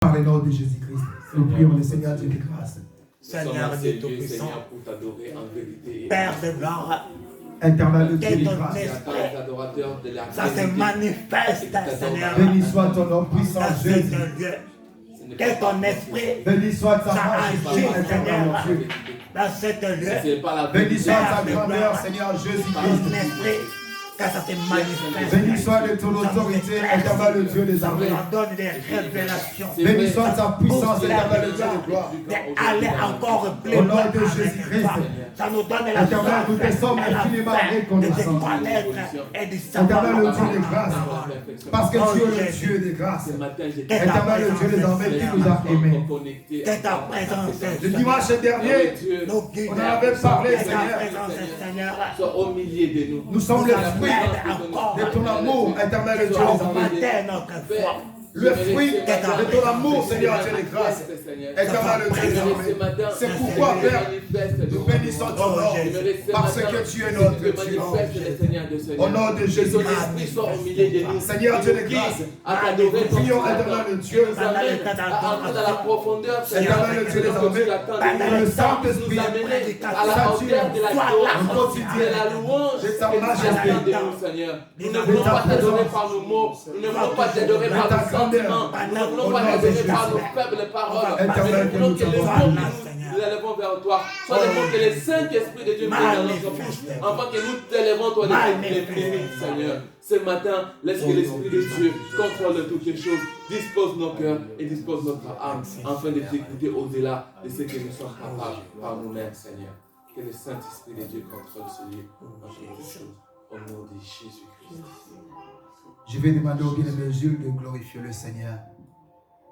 Par le nom de Jésus-Christ, nous prions le Seigneur Dieu de grâce. Seigneur Dieu Tout-Puissant, Père de gloire, Éternel Dieu de ton grâce. esprit, ça se manifeste, Seigneur, Béni soit ton nom puissant, dans Jésus. ce lieu. Que ton esprit, Béni soit ta ça majesté, agit, éternel Seigneur, Dieu. dans cette lieu. Béni soit ta Père de grandeur, gloire, Seigneur Ton Jésus-Christ. esprit, que ça se manifeste. Béni soit de ton autorité, éternel Dieu des Ça armées. nous donne des révélations. Béni soit ta puissance, éternel Dieu de gloire. D'aller encore plus Au nom loin de avec Jésus-Christ. toi. Ça nous donne la Éternel, nous te sommes et la infiniment paix de te reconnaissants. connaître et de savoir Éternel la Dieu de grâce. Parce que tu es le Dieu de grâce. Éternel Dieu des armées qui nous a aimés. C'est ta présence. Le dimanche dernier, Nos guides, on en avait parlé, c'est ta Seigneur. présence, Seigneur. Sois au milieu de nous. Nous sommes le fruit Encore de ton amour, éternel Dieu des armées. augmenter notre foi. Le fruit de ton amour, Seigneur Dieu de grâce. Éternel Dieu des armées. C'est pourquoi, Père, nous bénissons ton nom. Parce que tu es notre Dieu. Au nom de Jésus-Christ. Seigneur Dieu de grâce. Nous prions, éternel Dieu. Dans la profondeur, Éternel Dieu des armées. Que le Saint-Esprit à la hauteur de la gloire, de la louange, de ta majesté. Seigneur. Nous ne voulons pas t'adorer par nos mots, nous ne voulons pas t'adorer par nos sentiments, nous ne voulons pas t'adorer par nos faibles paroles, mais nous voulons que les mots que nous élevons vers toi soient des mots que le Saint-Esprit de Dieu met dans notre bouche, afin que nous t'élevons, toi, les mérites, Seigneur. Ce matin, laisse que l'Esprit de Dieu contrôle toutes les choses, dispose nos cœurs et dispose notre âme, afin de t'écouter au-delà de ce que nous sommes capables par nous-mêmes, Seigneur. Que le Saint-Esprit de Dieu contrôle ce lieu dans toutes les choses. Au nom de Jésus-Christ. Je vais demander au bien-aimé Jules de glorifier le Seigneur.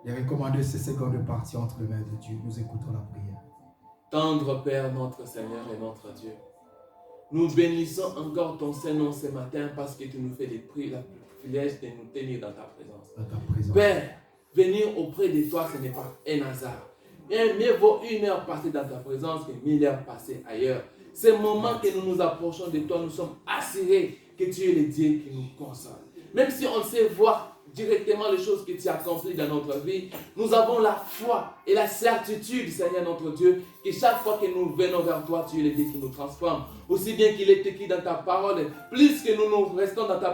Et recommander ces secondes parties entre les mains de Dieu. Nous écoutons la prière. Tendre Père, notre Seigneur et notre Dieu, nous bénissons encore ton Saint-Nom ce matin parce que tu nous fais le privilège de nous tenir dans ta présence. Dans ta présence. Père, venir auprès de toi, ce n'est pas un hasard. Et mieux vaut 1 heure passée dans ta présence que 1000 heures passées ailleurs. Ces moments que nous nous approchons de toi, nous sommes assurés que tu es le Dieu qui nous console. Même si on sait voir directement les choses que tu as accomplies dans notre vie, nous avons la foi et la certitude, Seigneur notre Dieu, que chaque fois que nous venons vers toi, tu es le Dieu qui nous transforme. Aussi bien qu'il est écrit dans ta parole, plus que nous restons dans ta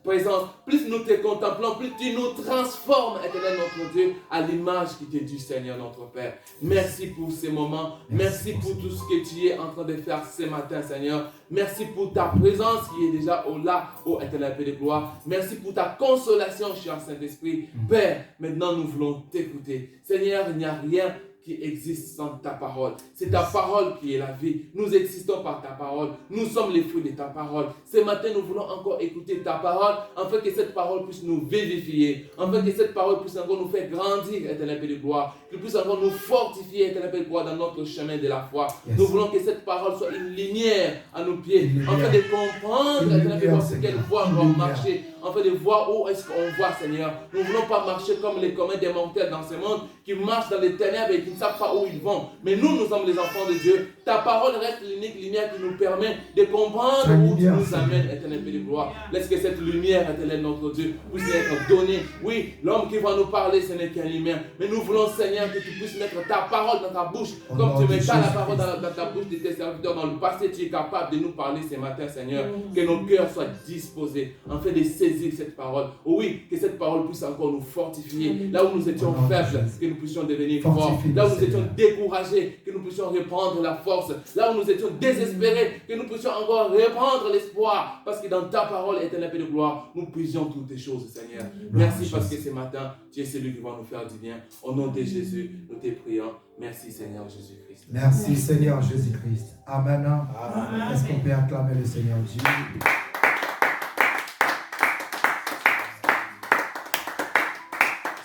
présence, plus nous te contemplons, plus tu nous transformes, éternel notre Dieu, à l'image qui t'est due, Seigneur notre Père. Merci pour ces moments, merci pour tout ce que tu es en train de faire ce matin, Seigneur. Merci pour ta présence qui est déjà là, ô éternel Père de gloire. Merci pour ta consolation, cher Saint-Esprit. Père, maintenant nous voulons t'écouter. Seigneur, il n'y a rien qui existe sans ta parole. C'est ta parole qui est la vie. Nous existons par ta parole. Nous sommes les fruits de ta parole. Ce matin, nous voulons encore écouter ta parole, afin que cette parole puisse nous vivifier, afin que cette parole puisse encore nous faire grandir, éternel Père de gloire, qu'elle puisse encore nous fortifier, éternel Père de gloire, dans notre chemin de la foi. Nous voulons que cette parole soit une lumière à nos pieds, afin de comprendre, éternel Père de gloire, ce qu'elle voit encore marcher, afin de voir où est-ce qu'on voit, Seigneur. Nous ne voulons pas marcher comme les communs des mortels dans ce monde, qui marchent dans les ténèbres et qui ne savent pas où ils vont. Mais nous sommes les enfants de Dieu. Ta parole reste l'unique lumière qui nous permet de comprendre où tu nous amènes, éternel Père de gloire. Laisse que cette lumière, éternel notre Dieu, puisse être donnée. Oui, l'homme qui va nous parler, ce n'est qu'un lumière. Mais nous voulons, Seigneur, que tu puisses mettre ta parole dans ta bouche, comme tu mets la parole dans ta bouche de tes serviteurs. Dans le passé, tu es capable de nous parler ce matin, Seigneur. Que nos cœurs soient disposés, afin de saisir cette parole. Oui, que cette parole puisse encore nous fortifier. Là où nous étions faibles, que nous puissions devenir forts. Là où nous étions découragés, que nous puissions reprendre la force. Là où nous étions désespérés, que nous puissions encore reprendre l'espoir. Parce que dans ta parole, éternel Père de gloire, nous puissions toutes les choses, Seigneur. Merci parce que ce matin, tu es celui qui va nous faire du bien. Au nom de Jésus, nous te prions. Merci Seigneur Jésus-Christ. Merci Seigneur Jésus-Christ. Amen. Amen. Est-ce qu'on peut acclamer le Seigneur Dieu?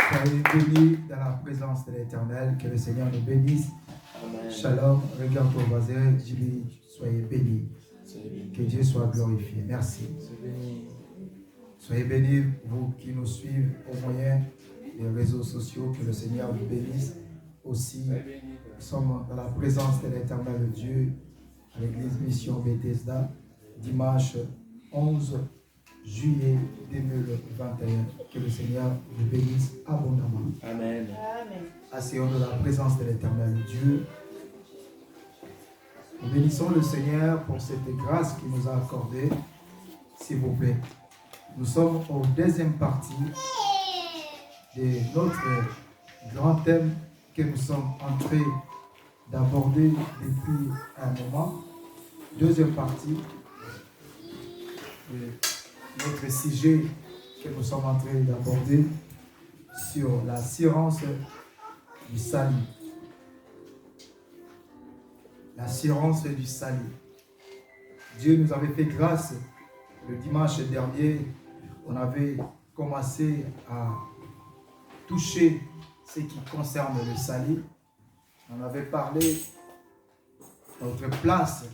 Soyez bénis dans la présence de l'Éternel. Que le Seigneur nous bénisse. Amen. Shalom. Regarde ton voisin. Dis-lui, soyez bénis. Que Dieu soit glorifié. Merci. Soyez bénis, vous qui nous suivez au moyen des réseaux sociaux. Que le Seigneur vous bénisse. Aussi, nous sommes dans la présence de l'Éternel Dieu à l'église Mission Bethesda, dimanche 11 juillet 2021. Que le Seigneur vous bénisse abondamment. Amen. Asseyons de la présence de l'Éternel Dieu. Nous bénissons le Seigneur pour cette grâce qu'il nous a accordée. S'il vous plaît. Nous sommes en deuxième partie de notre grand thème que nous sommes en train d'aborder depuis un moment. Deuxième partie de notre sujet que nous sommes en train d'aborder sur l'assurance du salut. L'assurance du salut. Dieu nous avait fait grâce le dimanche dernier. On avait commencé à toucher ce qui concerne le salut. On avait parlé de notre place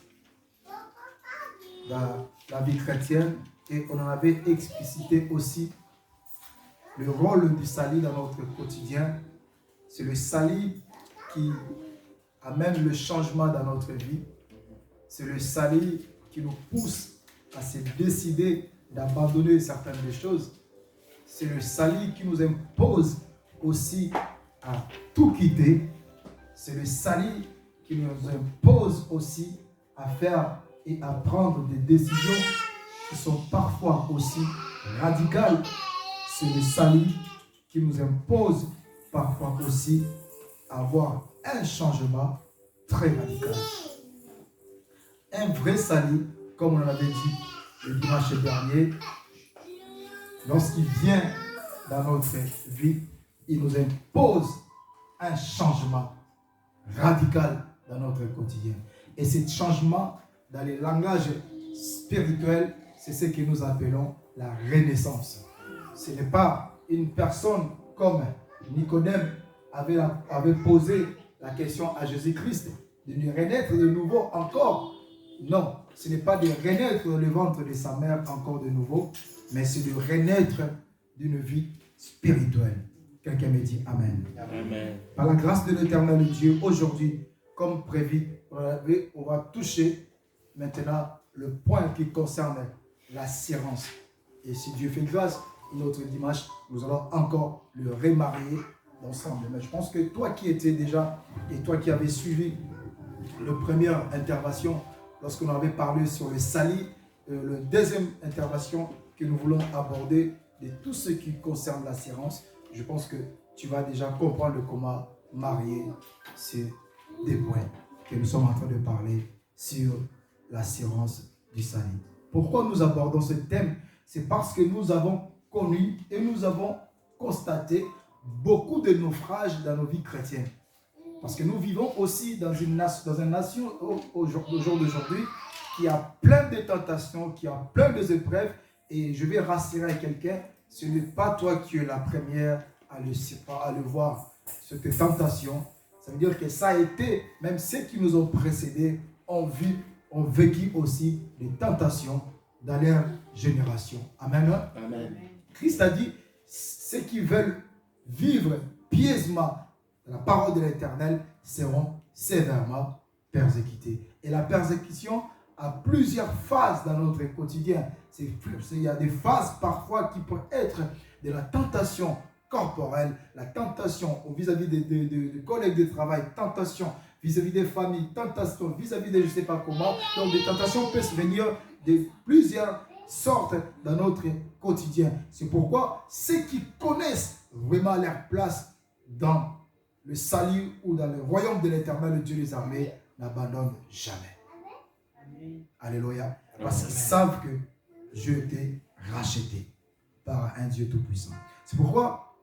dans la vie chrétienne et on en avait explicité aussi le rôle du salut dans notre quotidien. C'est le salut qui amène le changement dans notre vie. C'est le salut qui nous pousse à se décider d'abandonner certaines des choses. C'est le salut qui nous impose aussi à tout quitter. C'est le salut qui nous impose aussi à faire et à prendre des décisions qui sont parfois aussi radicales. C'est le salut qui nous impose parfois aussi à avoir un changement très radical. Un vrai salut, comme on l'avait dit le dimanche dernier, lorsqu'il vient dans notre vie, il nous impose un changement radical dans notre quotidien. Et ce changement, dans les langages spirituels, c'est ce que nous appelons la renaissance. Ce n'est pas une personne comme Nicodème avait posé la question à Jésus-Christ de lui renaître de nouveau encore. Non, ce n'est pas de renaître dans le ventre de sa mère encore de nouveau, mais c'est de renaître d'une vie spirituelle. Quelqu'un me dit Amen. Amen. Par la grâce de l'Éternel Dieu, aujourd'hui, comme prévu, on va toucher maintenant le point qui concerne l'assurance. Et si Dieu fait grâce, notre dimanche, nous allons encore le remarier ensemble. Mais je pense que toi qui étais déjà, et toi qui avais suivi la première intervention, lorsqu'on avait parlé sur le salut, la deuxième intervention que nous voulons aborder de tout ce qui concerne l'assurance, je pense que tu vas déjà comprendre comment marier ces deux points que nous sommes en train de parler sur l'assurance du salut. Pourquoi nous abordons ce thème? C'est parce que nous avons connu et nous avons constaté beaucoup de naufrages dans nos vies chrétiennes. Parce que nous vivons aussi dans une nation au jour d'aujourd'hui qui a plein de tentations, qui a plein d'épreuves. Et je vais rassurer quelqu'un, ce n'est pas toi qui es la première à le voir, cette tentation. Ça veut dire que ça a été, même ceux qui nous ont précédés ont vécu aussi des tentations dans leur génération. Amen. Amen. Christ a dit, ceux qui veulent vivre pieusement la parole de l'Éternel seront sévèrement persécutés. Et la persécution a plusieurs phases dans notre quotidien. Il y a des phases parfois qui peuvent être de la tentation corporelle, la tentation vis-à-vis des collègues de travail, tentation vis-à-vis des familles, tentation vis-à-vis de je ne sais pas comment. Donc des tentations peuvent venir de plusieurs sortes dans notre quotidien. C'est pourquoi ceux qui connaissent vraiment leur place dans le salut ou dans le royaume de l'Éternel, le Dieu des armées, n'abandonnent jamais. Amen. Alléluia. Parce qu'ils savent que Dieu était racheté par un Dieu tout-puissant. C'est pourquoi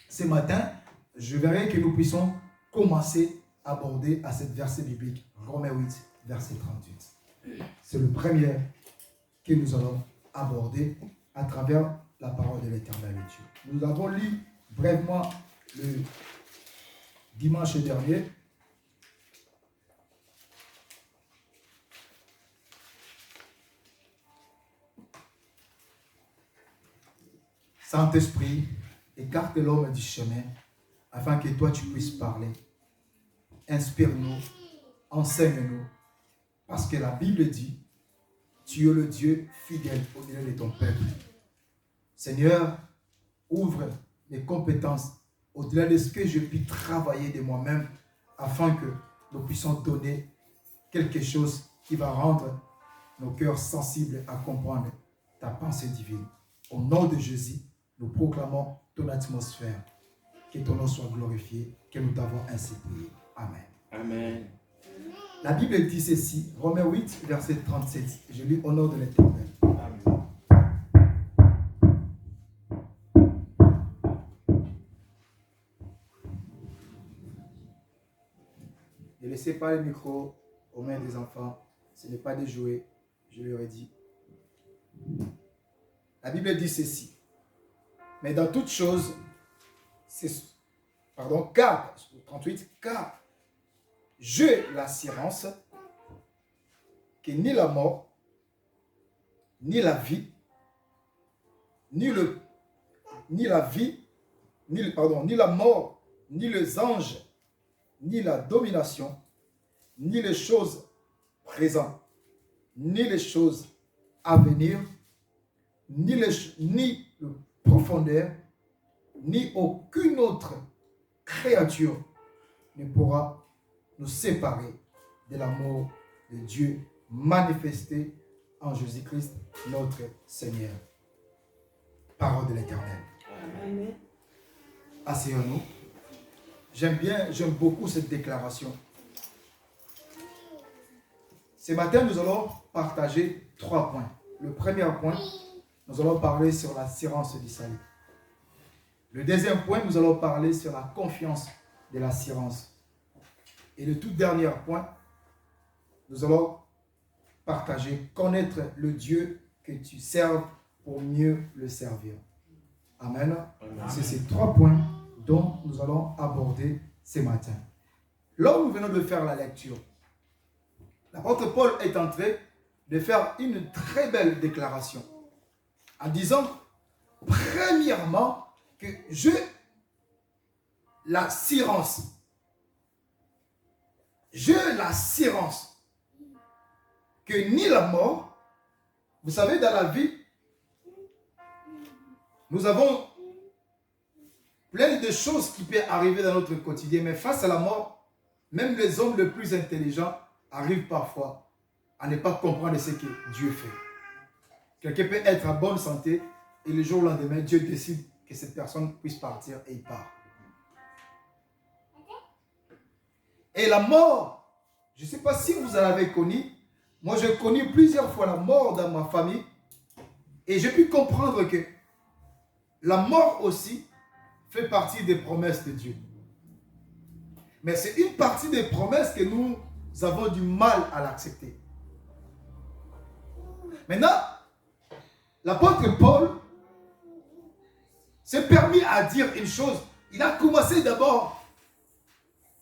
ce matin, je verrai que nous puissions commencer à aborder à cette verset biblique, Romains 8, verset 38. C'est le premier que nous allons aborder à travers la parole de l'Éternel Dieu. Nous avons lu brièvement le dimanche dernier. Saint-Esprit, écarte l'homme du chemin afin que toi tu puisses parler. Inspire-nous, enseigne-nous, parce que la Bible dit, tu es le Dieu fidèle au milieu de ton peuple. Seigneur, ouvre mes compétences au-delà de ce que je puis travailler de moi-même afin que nous puissions donner quelque chose qui va rendre nos cœurs sensibles à comprendre ta pensée divine. Au nom de Jésus, nous proclamons ton atmosphère. Que ton nom soit glorifié, que nous t'avons ainsi prié. Amen. Amen. La Bible dit ceci, Romains 8, verset 37. Je lis au nom de l'Éternel. Amen. Ne laissez pas le micro aux mains des enfants. Ce n'est pas des jouets, je leur ai dit. La Bible dit ceci. Mais dans toutes choses, car, 38, car j'ai l'assurance que ni la mort, ni la vie, ni la mort, ni les anges, ni la domination, ni les choses présentes, ni les choses à venir, ni le profondeur, ni aucune autre créature ne pourra nous séparer de l'amour de Dieu manifesté en Jésus-Christ, notre Seigneur. Parole de l'Éternel. Amen. Asseyons-nous. J'aime beaucoup cette déclaration. Ce matin, nous allons partager 3 points. Le premier point, nous allons parler sur l'assurance du salut. Le deuxième point, nous allons parler sur la confiance de l'assurance. Et le tout dernier point, nous allons partager, connaître le Dieu que tu serves pour mieux le servir. Amen. Amen. C'est ces 3 points dont nous allons aborder ce matin. Là où nous venons de faire la lecture, l'apôtre Paul est en train de faire une très belle déclaration en disant, premièrement, que j'ai l'assurance que ni la mort, vous savez, dans la vie, nous avons plein de choses qui peuvent arriver dans notre quotidien, mais face à la mort, même les hommes les plus intelligents arrivent parfois à ne pas comprendre ce que Dieu fait. Quelqu'un peut être en bonne santé et le jour au lendemain, Dieu décide que cette personne puisse partir et il part. Et la mort, je ne sais pas si vous en avez connu, moi j'ai connu plusieurs fois la mort dans ma famille et j'ai pu comprendre que la mort aussi fait partie des promesses de Dieu. Mais c'est une partie des promesses que nous avons du mal à l'accepter. Maintenant, l'apôtre Paul s'est permis à dire une chose. Il a commencé d'abord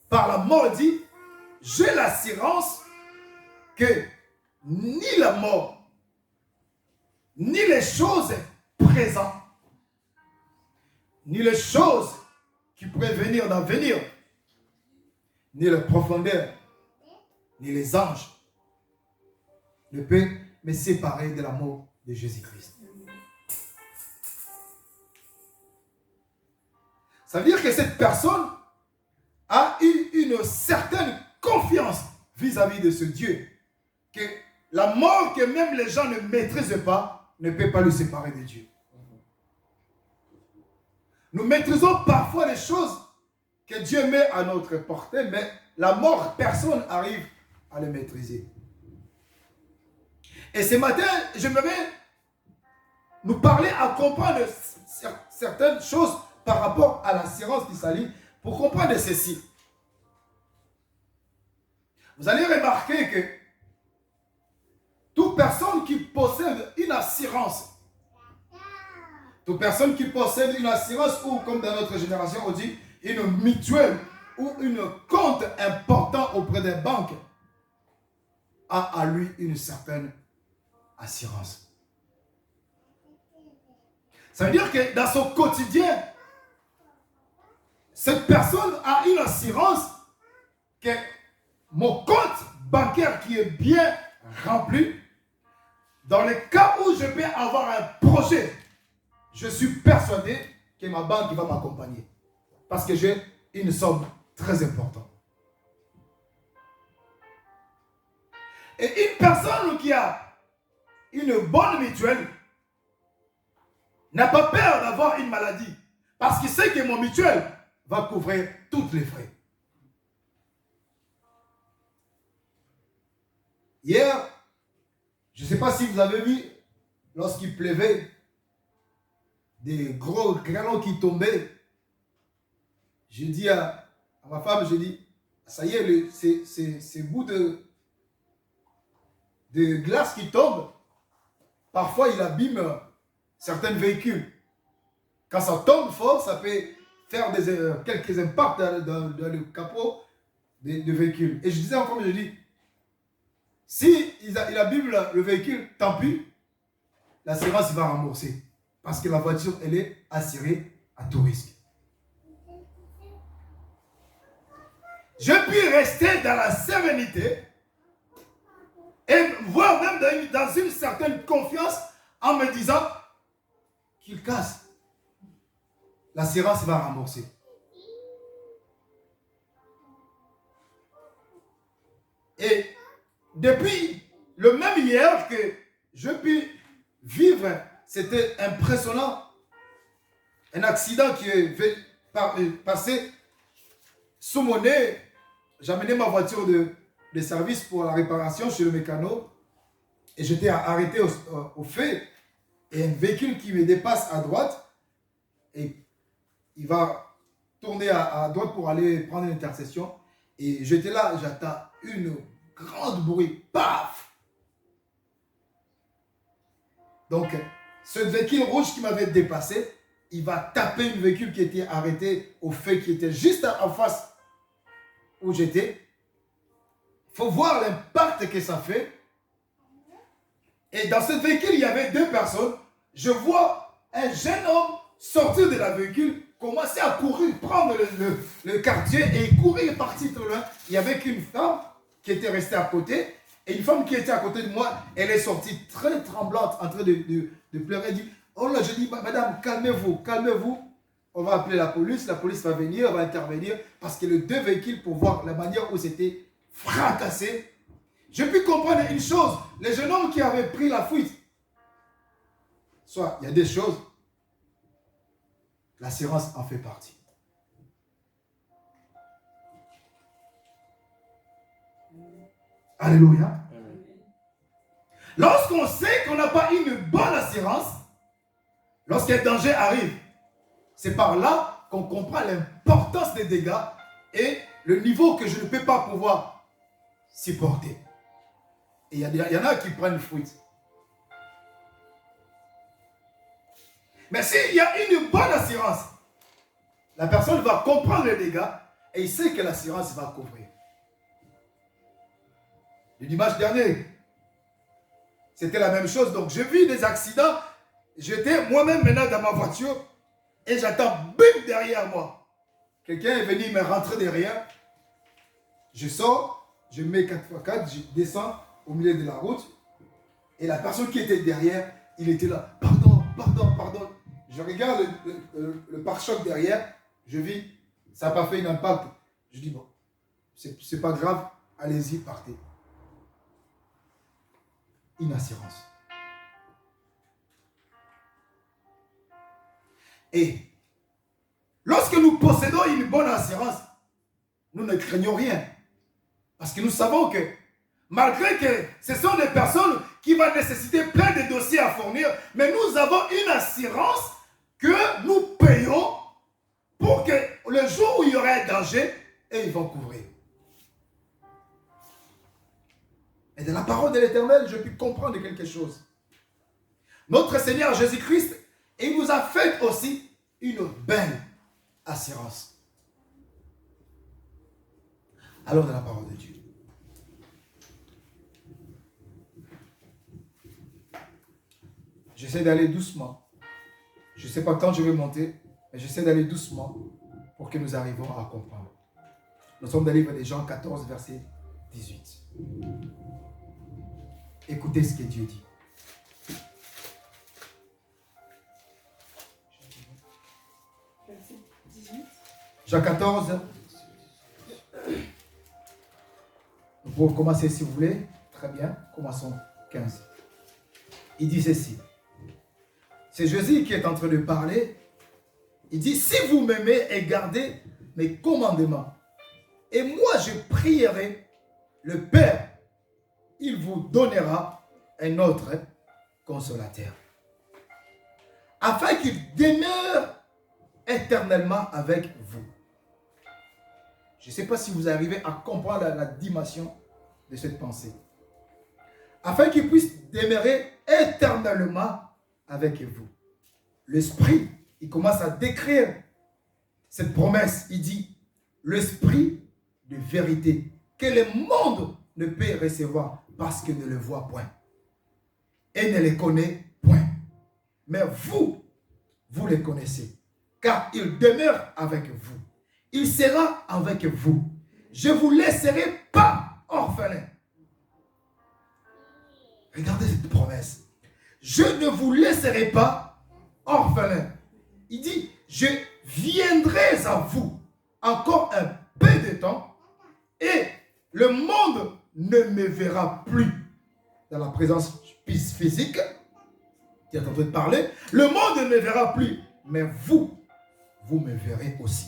par la mort, il dit, j'ai l'assurance que ni la mort, ni les choses présentes, ni les choses qui pourraient venir dans l'avenir, ni la profondeur, ni les anges ne peuvent me séparer de l'amour de Jésus-Christ. Ça veut dire que cette personne a eu une certaine confiance vis-à-vis de ce Dieu, que la mort que même les gens ne maîtrisent pas ne peut pas le séparer de Dieu. Nous maîtrisons parfois les choses que Dieu met à notre portée, mais la mort, personne n'arrive à le maîtriser. Et ce matin, j'aimerais nous parler à comprendre certaines choses par rapport à l'assurance du salut, pour comprendre ceci. Vous allez remarquer que toute personne qui possède une assurance, toute personne qui possède une assurance, ou comme dans notre génération on dit, une mutuelle ou un compte important auprès des banques, a à lui une certaine assurance. Ça veut dire que dans son quotidien, cette personne a une assurance que mon compte bancaire qui est bien rempli, dans le cas où je vais avoir un projet, je suis persuadé que ma banque va m'accompagner. Parce que j'ai une somme très importante. Et une personne qui a une bonne mutuelle n'a pas peur d'avoir une maladie. Parce qu'il sait que mon mutuelle va couvrir tous les frais. Hier, je ne sais pas si vous avez vu, lorsqu'il pleuvait, des gros granulons qui tombaient. J'ai dit à ma femme, j'ai dit, ça y est, ces bouts de glace qui tombent, parfois il abîme certains véhicules. Quand ça tombe fort, ça peut faire quelques impacts dans le capot de véhicule. Et je disais à ma femme, je dis, si il abîme le véhicule, tant pis, l'assurance va rembourser. Parce que la voiture, elle est assurée à tout risque. Je puis rester dans la sérénité et voir même dans une certaine confiance en me disant qu'il casse. L'assurance va rembourser. Et depuis le même hier que je puis vivre, c'était impressionnant. Un accident qui est passé sous mon nez. J'amenais ma voiture de service pour la réparation chez le mécano. Et j'étais arrêté au fait. Et un véhicule qui me dépasse à droite. Et il va tourner à droite pour aller prendre une intersection. Et j'étais là, j'attends une grande bruit. Paf! Donc, ce véhicule rouge qui m'avait dépassé, il va taper une véhicule qui était arrêté au fait, qui était juste en face où j'étais. Il faut voir l'impact que ça fait. Et dans ce véhicule, il y avait deux personnes. Je vois un jeune homme sortir de la véhicule, commencer à courir, prendre le quartier et courir, partir trop loin. Il y avait qu'une femme qui était restée à côté. Et une femme qui était à côté de moi, elle est sortie très tremblante, en train de pleurer. Elle dit, oh là, je dis, madame, calmez-vous, calmez-vous. On va appeler la police va venir, va intervenir. Parce que les deux véhicules, pour voir la manière où c'était fracassé, je puis comprendre une chose. Les jeunes hommes qui avaient pris la fuite, soit il y a des choses, l'assurance en fait partie. Alléluia. Lorsqu'on sait qu'on n'a pas une bonne assurance, lorsqu'un danger arrive, c'est par là qu'on comprend l'importance des dégâts et le niveau que je ne peux pas pouvoir supporter. Et il y en a qui prennent fuite. Mais s'il y a une bonne assurance, la personne va comprendre les dégâts et il sait que l'assurance va couvrir. Le dimanche dernier, c'était la même chose. Donc, j'ai vu des accidents. J'étais moi-même maintenant dans ma voiture et j'attends bim derrière moi. Quelqu'un est venu me rentrer derrière. Je sors, je mets 4x4, je descends au milieu de la route. Et la personne qui était derrière, il était là. Pardon, pardon, pardon. Je regarde le pare-choc derrière. Je vis, ça n'a pas fait un impact. Je dis, bon, c'est pas grave, allez-y, partez. Une assurance. Et lorsque nous possédons une bonne assurance, nous ne craignons rien. Parce que nous savons que malgré que ce sont des personnes qui vont nécessiter plein de dossiers à fournir, mais nous avons une assurance que nous payons pour que le jour où il y aura un danger, et ils vont couvrir. Et de la parole de l'Éternel, je puis comprendre quelque chose. Notre Seigneur Jésus-Christ, il nous a fait aussi une belle assurance. Alors de la parole de Dieu. J'essaie d'aller doucement. Je ne sais pas quand je vais monter, mais j'essaie d'aller doucement pour que nous arrivions à comprendre. Nous sommes dans le livre de Jean 14, verset 18. Écoutez ce que Dieu dit. Jean 14. Vous pouvez commencer si vous voulez. Très bien. Commençons 15. Il dit ceci. C'est Jésus qui est en train de parler. Il dit, si vous m'aimez et gardez mes commandements, et moi je prierai le Père, il vous donnera un autre consolateur, afin qu'il demeure éternellement avec vous. Je ne sais pas si vous arrivez à comprendre la dimension de cette pensée. Afin qu'il puisse demeurer éternellement avec vous. L'Esprit, il commence à décrire cette promesse. Il dit, l'Esprit de vérité, que le monde ne peut recevoir parce qu'il ne le voit point et ne le connaît point. Mais vous, vous le connaissez, car il demeure avec vous. Il sera avec vous. Je ne vous laisserai pas orphelin. Regardez cette promesse. Je ne vous laisserai pas orphelin. Il dit, je viendrai à vous encore un peu de temps et le monde ne me verra plus dans la présence physique qui est en train de parler. Le monde ne me verra plus, mais vous, vous me verrez aussi.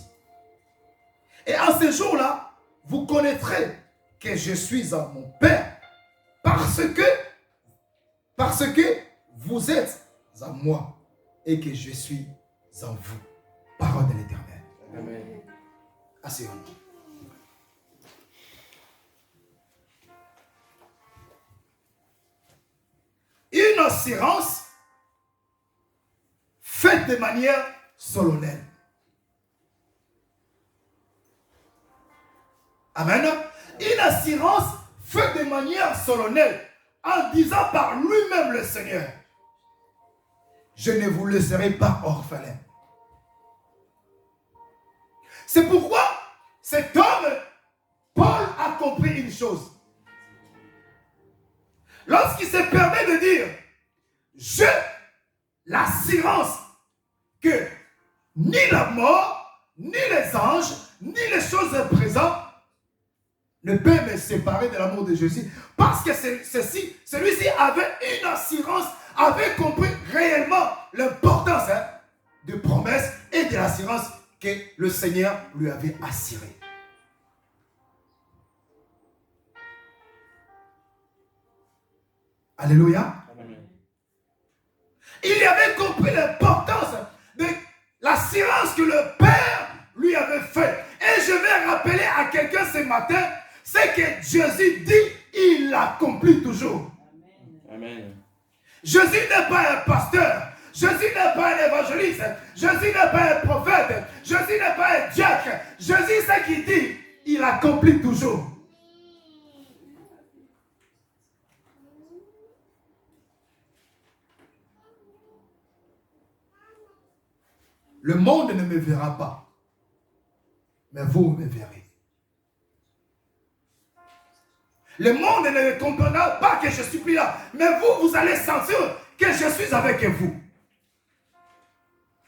Et en ce jour-là, vous connaîtrez que je suis en mon Père parce que vous êtes en moi et que je suis en vous. Parole de l'Éternel. Amen. Asseyons-nous. Une assurance faite de manière solennelle. Amen. Une assurance faite de manière solennelle en disant par lui-même le Seigneur, je ne vous laisserai pas orphelin. C'est pourquoi cet homme, Paul, a compris une chose. Lorsqu'il se permet de dire, j'ai l'assurance que ni la mort, ni les anges, ni les choses présentes ne peuvent me séparer de l'amour de Jésus. Parce que celui-ci avait une assurance, avait compris réellement l'importance de promesse et de l'assurance que le Seigneur lui avait assurée. Alléluia. Amen. Il avait compris l'importance de l'assurance que le Père lui avait faite. Et je vais rappeler à quelqu'un ce matin, c'est que Jésus dit, il l'accomplit toujours. Amen. Jésus n'est pas un pasteur. Jésus n'est pas un évangéliste. Jésus n'est pas un prophète. Jésus n'est pas un diacre. Jésus, ce qu'il dit, il accomplit toujours. Le monde ne me verra pas, mais vous me verrez. Le monde ne me comprendra pas que je suis plus là, mais vous, vous allez sentir que je suis avec vous.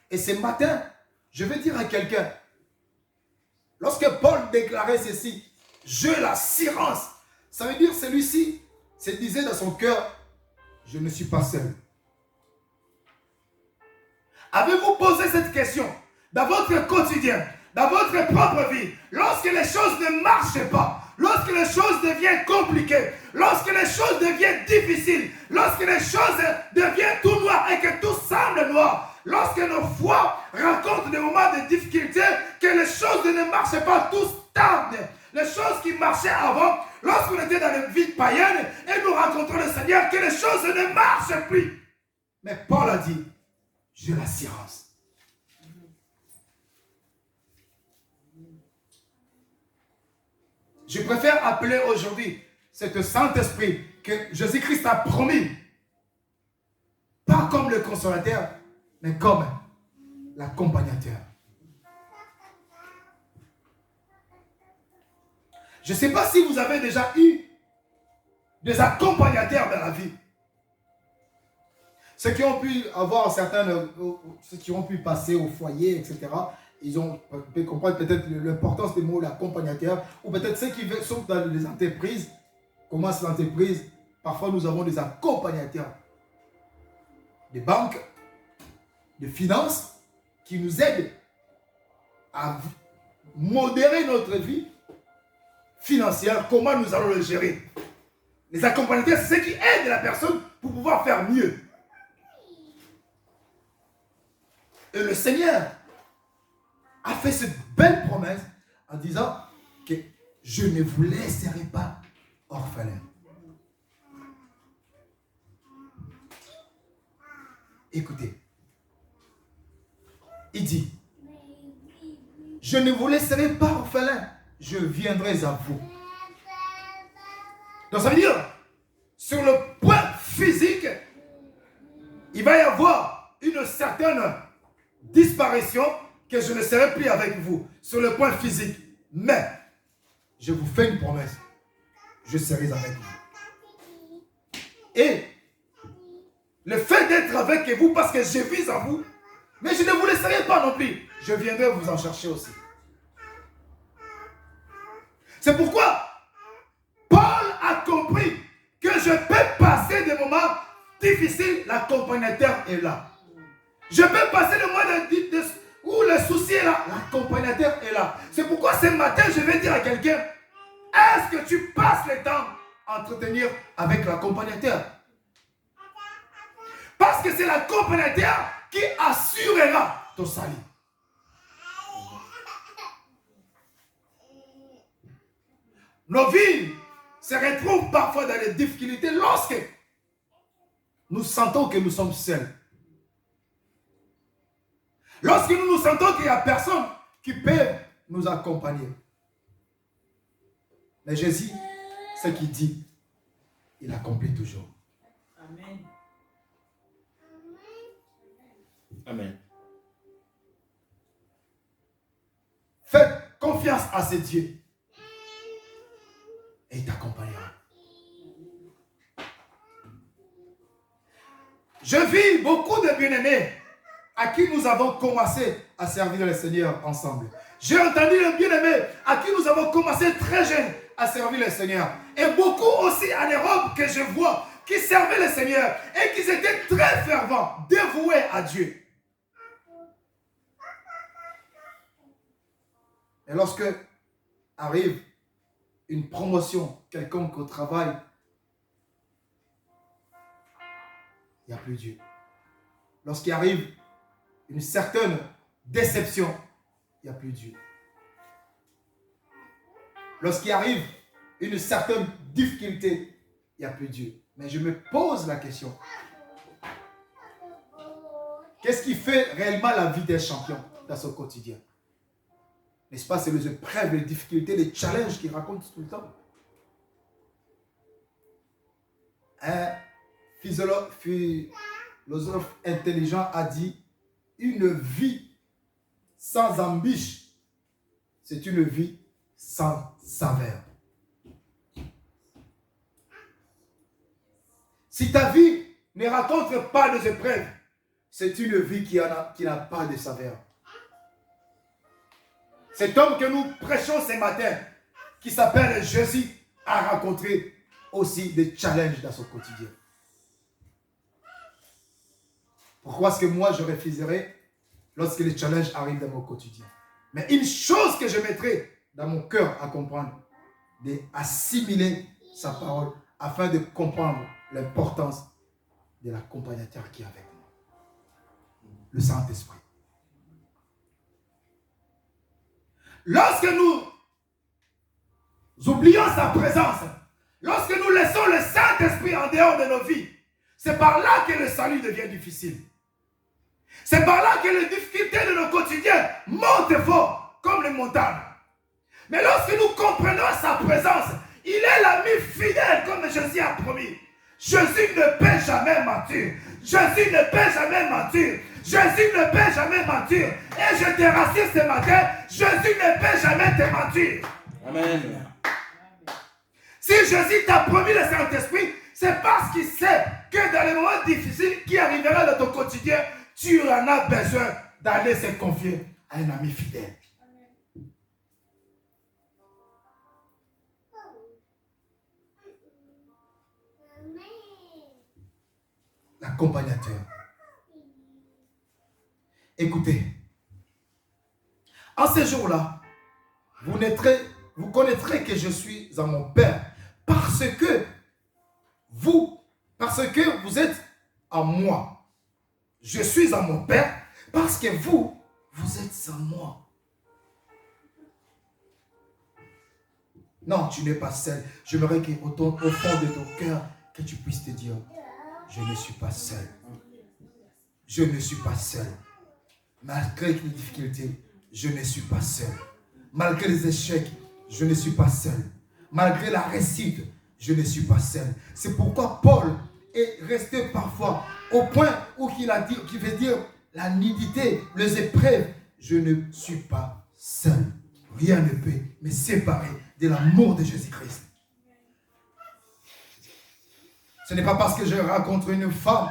Et ce matin, je vais dire à quelqu'un, lorsque Paul déclarait ceci, j'ai l'assurance, ça veut dire celui-ci se disait dans son cœur, je ne suis pas seul. Avez-vous posé cette question dans votre quotidien, dans votre propre vie, lorsque les choses ne marchent pas, lorsque les choses deviennent compliquées, lorsque les choses deviennent difficiles, lorsque les choses deviennent tout noires et que tout semble noir, lorsque nos foi rencontrent des moments de difficulté, que les choses ne marchent pas, tout stagne, les choses qui marchaient avant, lorsqu'on était dans la vie païenne et nous rencontrons le Seigneur, que les choses ne marchent plus. Mais Paul a dit, j'ai l'assurance. Je préfère appeler aujourd'hui cet Saint-Esprit que Jésus-Christ a promis, pas comme le consolateur, mais comme l'accompagnateur. Je ne sais pas si vous avez déjà eu des accompagnateurs dans la vie. Ceux qui ont pu avoir ceux qui ont pu passer au foyer, etc. ils ont pu comprendre peut-être l'importance des mots l'accompagnateur, ou peut-être ceux qui sont dans les entreprises, commencent l'entreprise, parfois nous avons des accompagnateurs, des banques, des finances, qui nous aident à modérer notre vie financière, comment nous allons le gérer. Les accompagnateurs, c'est ceux qui aident la personne pour pouvoir faire mieux. Et le Seigneur a fait cette belle promesse en disant que je ne vous laisserai pas orphelin. Écoutez, il dit, je ne vous laisserai pas orphelin, je viendrai à vous. Donc ça veut dire, sur le point physique, il va y avoir une certaine disparition que je ne serai plus avec vous, sur le point physique. Mais, je vous fais une promesse, je serai avec vous. Et, le fait d'être avec vous, parce que je vis en vous, mais je ne vous laisserai pas non plus, je viendrai vous en chercher aussi. C'est pourquoi Paul a compris que je peux passer des moments difficiles, l'accompagnateur est là. Je peux passer le moment où le souci est là, l'accompagnateur est là. C'est pourquoi ce matin, je vais dire à quelqu'un, est-ce que tu passes le temps à entretenir avec l'accompagnateur? Parce que c'est l'accompagnateur qui assurera ton salut. Nos vies se retrouvent parfois dans des difficultés lorsque nous sentons que nous sommes seuls. Lorsque nous nous sentons qu'il n'y a personne qui peut nous accompagner. Mais Jésus, ce qu'il dit, il accomplit toujours. Amen. Amen. Faites confiance à ce Dieu. Et il t'accompagnera. Je vis beaucoup de bien-aimés à qui nous avons commencé à servir le Seigneur ensemble. J'ai entendu le bien-aimé à qui nous avons commencé très jeunes à servir le Seigneur. Et beaucoup aussi en Europe que je vois qui servaient le Seigneur et qui étaient très fervents, dévoués à Dieu. Et lorsque arrive une promotion quelconque au travail, il n'y a plus Dieu. Lorsqu'il arrive une certaine déception, il n'y a plus Dieu. Lorsqu'il arrive une certaine difficulté, il n'y a plus Dieu. Mais je me pose la question. Qu'est-ce qui fait réellement la vie des champions dans son quotidien? N'est-ce pas, c'est les épreuves, les difficultés, les challenges qu'il raconte tout le temps. Un philosophe intelligent a dit, une vie sans ambition, c'est une vie sans saveur. Si ta vie ne raconte pas de épreuves, c'est une vie qui n'a pas de saveur. Cet homme que nous prêchons ce matin, qui s'appelle Jésus, a rencontré aussi des challenges dans son quotidien. Pourquoi est-ce que moi je refuserais lorsque les challenges arrivent dans mon quotidien? Mais une chose que je mettrai dans mon cœur à comprendre, d'assimiler sa parole afin de comprendre l'importance de l'accompagnateur qui est avec moi. Le Saint-Esprit. Lorsque nous oublions sa présence, lorsque nous laissons le Saint-Esprit en dehors de nos vies, c'est par là que le salut devient difficile. C'est par là que les difficultés de nos quotidiens montent fort, comme les montagnes. Mais lorsque nous comprenons sa présence, il est l'ami fidèle, comme Jésus a promis. Jésus ne peut jamais mentir. Jésus ne peut jamais mentir. Jésus ne peut jamais mentir. Et je te rassure ce matin, Jésus ne peut jamais te mentir. Amen. Si Jésus t'a promis le Saint-Esprit, c'est parce qu'il sait que dans les moments difficiles qui arriveront dans ton quotidien, tu en as besoin d'aller se confier à un ami fidèle. L'accompagnateur. Écoutez, en ces jours-là, vous connaîtrez que je suis à mon Père parce que vous êtes en moi. Je suis à mon Père parce que vous êtes en moi. Non, tu n'es pas seul. J'aimerais qu'au fond de ton cœur, que tu puisses te dire, je ne suis pas seul. Je ne suis pas seul. Malgré les difficultés, je ne suis pas seul. Malgré les échecs, je ne suis pas seul. Malgré la réussite, je ne suis pas seul. C'est pourquoi Paul est resté parfois au point où il veut dire la nudité, les épreuves. Je ne suis pas seul. Rien ne peut me séparer de l'amour de Jésus-Christ. Ce n'est pas parce que je rencontre une femme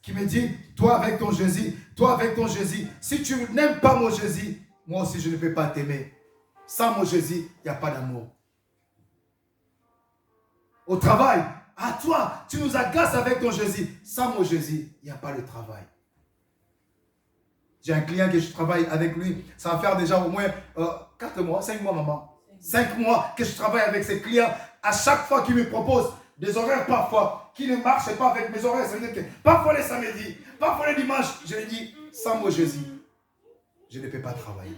qui me dit, toi avec ton Jésus, si tu n'aimes pas mon Jésus, moi aussi je ne peux pas t'aimer. Sans mon Jésus, il n'y a pas d'amour. Au travail, à toi, tu nous agaces avec ton Jésus. Sans mon Jésus, il n'y a pas de travail. J'ai un client que je travaille avec lui, ça va faire déjà au moins 4 mois, 5 mois maman. 5 mois que je travaille avec ces clients. À chaque fois qu'il me propose des horaires parfois qui ne marchent pas avec mes horaires, ça veut dire que parfois les samedis, parfois les dimanches, je lui dis, sans mon Jésus, je ne peux pas travailler.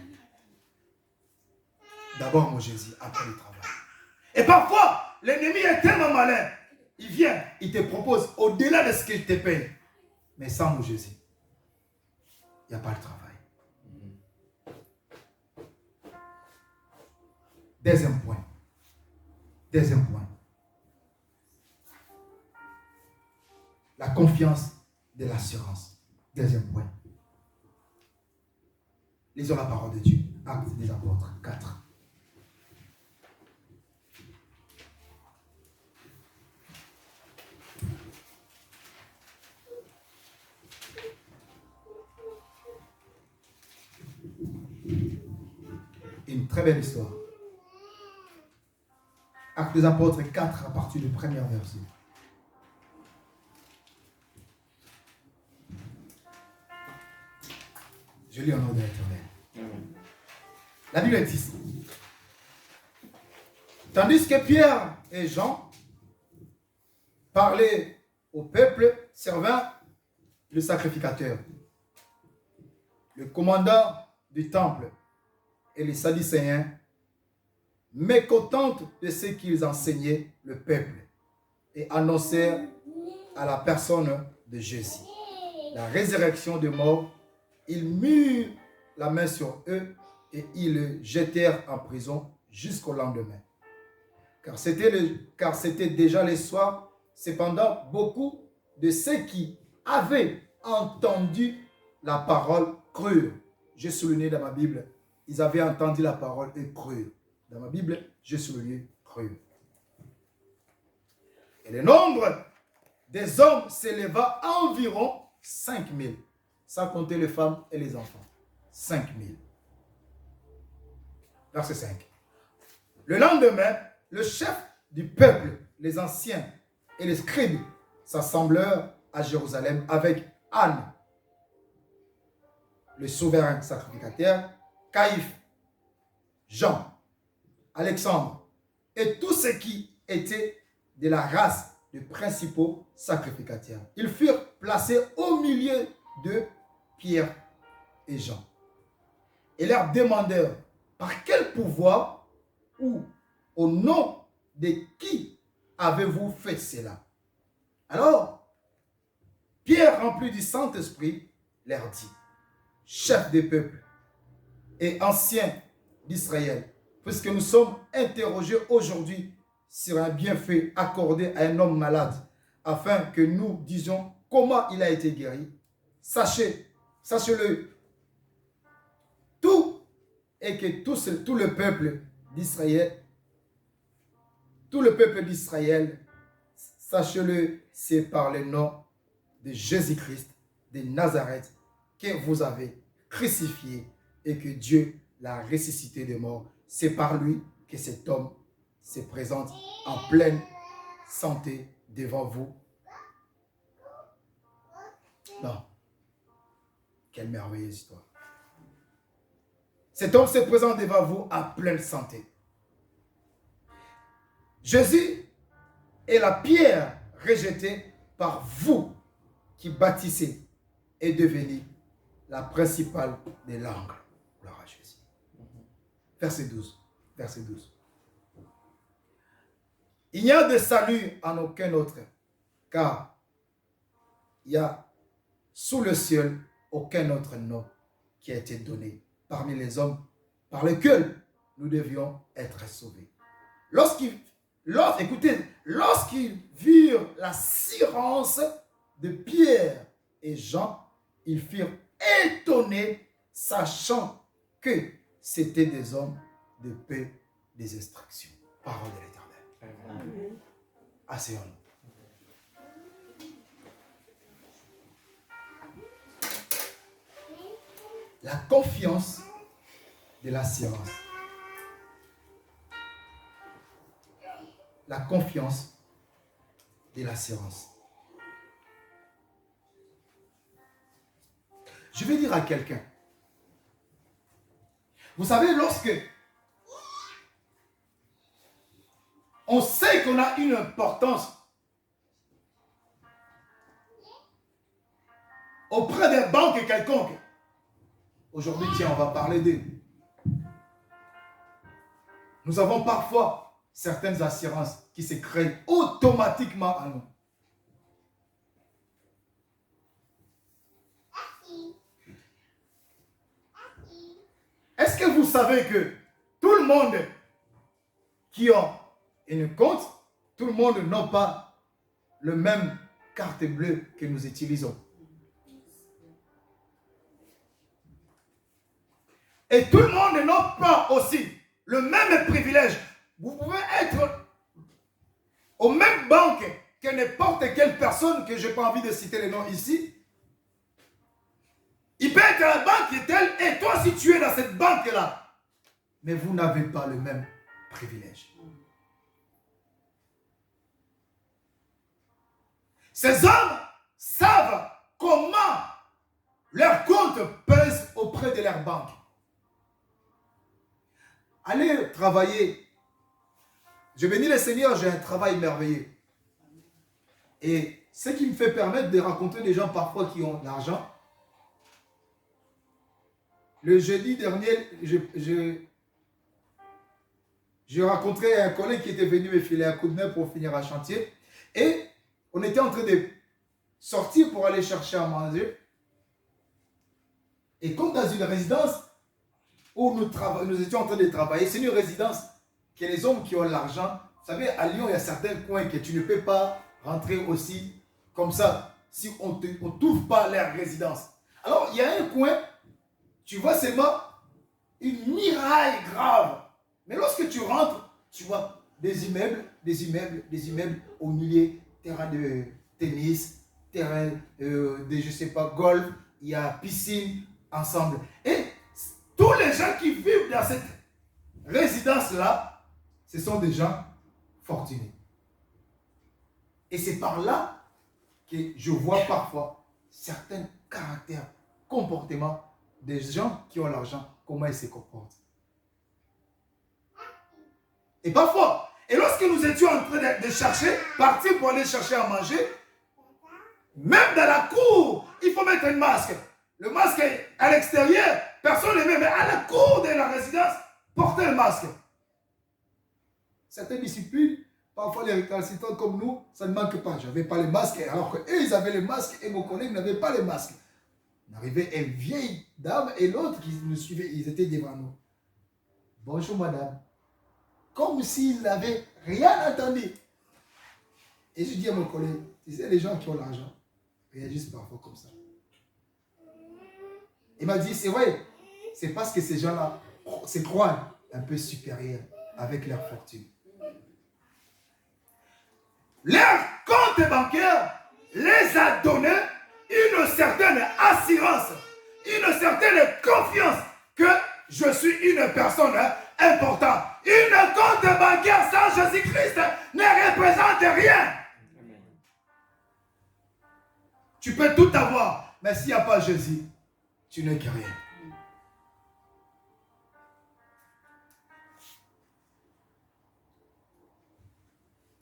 D'abord mon Jésus, après le travail. Et parfois, l'ennemi est tellement malin, il vient, il te propose au-delà de ce qu'il te paye. Mais sans mon Jésus, il n'y a pas de travail. Deuxième point. La confiance de l'assurance. Deuxième point. Lisons la parole de Dieu. Actes des apôtres 4. Une très belle histoire. Actes des apôtres 4 à partir du premier verset. Je lis au nom de l'Éternel. La Bible dit, tandis que Pierre et Jean parlaient au peuple servant le sacrificateur, le commandant du temple et les Sadducéens, mécontents de ce qu'ils enseignaient le peuple, et annoncèrent à la personne de Jésus la résurrection des morts, ils mirent la main sur eux et ils le jetèrent en prison jusqu'au lendemain. Car c'était déjà le soir. Cependant, beaucoup de ceux qui avaient entendu la parole crurent. J'ai souligné dans ma Bible, ils avaient entendu la parole et crurent. Dans ma Bible, j'ai souligné crurent. Et le nombre des hommes s'éleva à environ 5000, sans compter les femmes et les enfants. 5000. Verset 5. Le lendemain, le chef du peuple, les anciens et les scribes s'assemblèrent à Jérusalem avec Anne, le souverain sacrificateur, Caïphe, Jean, Alexandre et tous ceux qui étaient de la race des principaux sacrificateurs. Ils furent placés au milieu de Pierre et Jean et leur demandèrent par quel pouvoir ou au nom de qui avez-vous fait cela? Alors, Pierre, rempli du Saint-Esprit, leur dit, chef des peuples et anciens d'Israël, puisque nous sommes interrogés aujourd'hui sur un bienfait accordé à un homme malade, afin que nous disions comment il a été guéri, sachez-le, tout et que tout le peuple d'Israël, sachez-le, c'est par le nom de Jésus-Christ de Nazareth que vous avez crucifié et que Dieu l'a ressuscité de mort. C'est par lui que cet homme se présente en pleine santé devant vous. Non. Quelle merveilleuse histoire. Cet homme se présente devant vous en pleine santé. Jésus est la pierre rejetée par vous qui bâtissez est devenue la principale des langues. Gloire à Jésus. Verset 12. Verset 12. Il n'y a de salut en aucun autre, car il y a sous le ciel aucun autre nom qui a été donné parmi les hommes par lesquels nous devions être sauvés. Lorsqu'ils virent l'assurance de Pierre et Jean, ils furent étonnés, sachant que c'était des hommes de paix, des instructions. Parole de l'Éternel. Asseyons-nous. La confiance de l'assurance. La confiance de l'assurance. Je vais dire à quelqu'un, vous savez, lorsque on sait qu'on a une importance auprès des banques quelconques, aujourd'hui, tiens, on va parler d'eux. Nous avons parfois certaines assurances qui se créent automatiquement à nous. Est-ce que vous savez que tout le monde qui a une compte, tout le monde n'a pas le même carte bleue que nous utilisons? Et tout le monde n'a pas aussi le même privilège. Vous pouvez être aux mêmes banques que n'importe quelle personne, que je n'ai pas envie de citer les noms ici. Il peut être à la banque telle, et toi si tu es dans cette banque-là, mais vous n'avez pas le même privilège. Ces hommes savent comment leur compte pèse auprès de leur banque. Allez travailler. Je bénis le Seigneur, j'ai un travail merveilleux. Et ce qui me fait permettre de rencontrer des gens parfois qui ont de l'argent. Le jeudi dernier, j'ai rencontré un collègue qui était venu me filer un coup de main pour finir un chantier. Et on était en train de sortir pour aller chercher à manger. Et comme dans une résidence où nous étions en train de travailler, c'est une résidence que les hommes qui ont l'argent, vous savez, à Lyon, il y a certains coins que tu ne peux pas rentrer aussi comme ça si on ne trouve pas leur résidence. Alors, il y a un coin, tu vois seulement une muraille grave. Mais lorsque tu rentres, tu vois des immeubles au milieu, terrain de tennis, terrain de, je ne sais pas, golf, il y a piscine ensemble. Et tous les gens qui vivent dans cette résidence-là, ce sont des gens fortunés. Et c'est par là que je vois parfois certains caractères, comportements des gens qui ont l'argent, comment ils se comportent. Et parfois, et lorsque nous étions en train de chercher, partir pour aller chercher à manger, même dans la cour, il faut mettre un masque. Le masque est à l'extérieur, personne ne le met, mais à la cour de la résidence, portez le masque. Certaines disciplines, parfois les récalcitrants comme nous, ça ne manque pas. Je n'avais pas les masques, alors qu'eux, ils avaient les masques et mon collègue n'avait pas les masques. On arrivait une vieille dame et l'autre qui nous suivait, ils étaient devant nous. Bonjour madame. Comme s'ils n'avaient rien entendu. Et je dis à mon collègue, tu sais, les gens qui ont l'argent réagissent parfois comme ça. Il m'a dit, c'est vrai, c'est parce que ces gens-là se croient un peu supérieurs avec leur fortune. Leur compte bancaire les a donné une certaine assurance, une certaine confiance que je suis une personne importante. Une compte bancaire sans Jésus-Christ ne représente rien. Tu peux tout avoir, mais s'il n'y a pas Jésus, tu n'es que rien.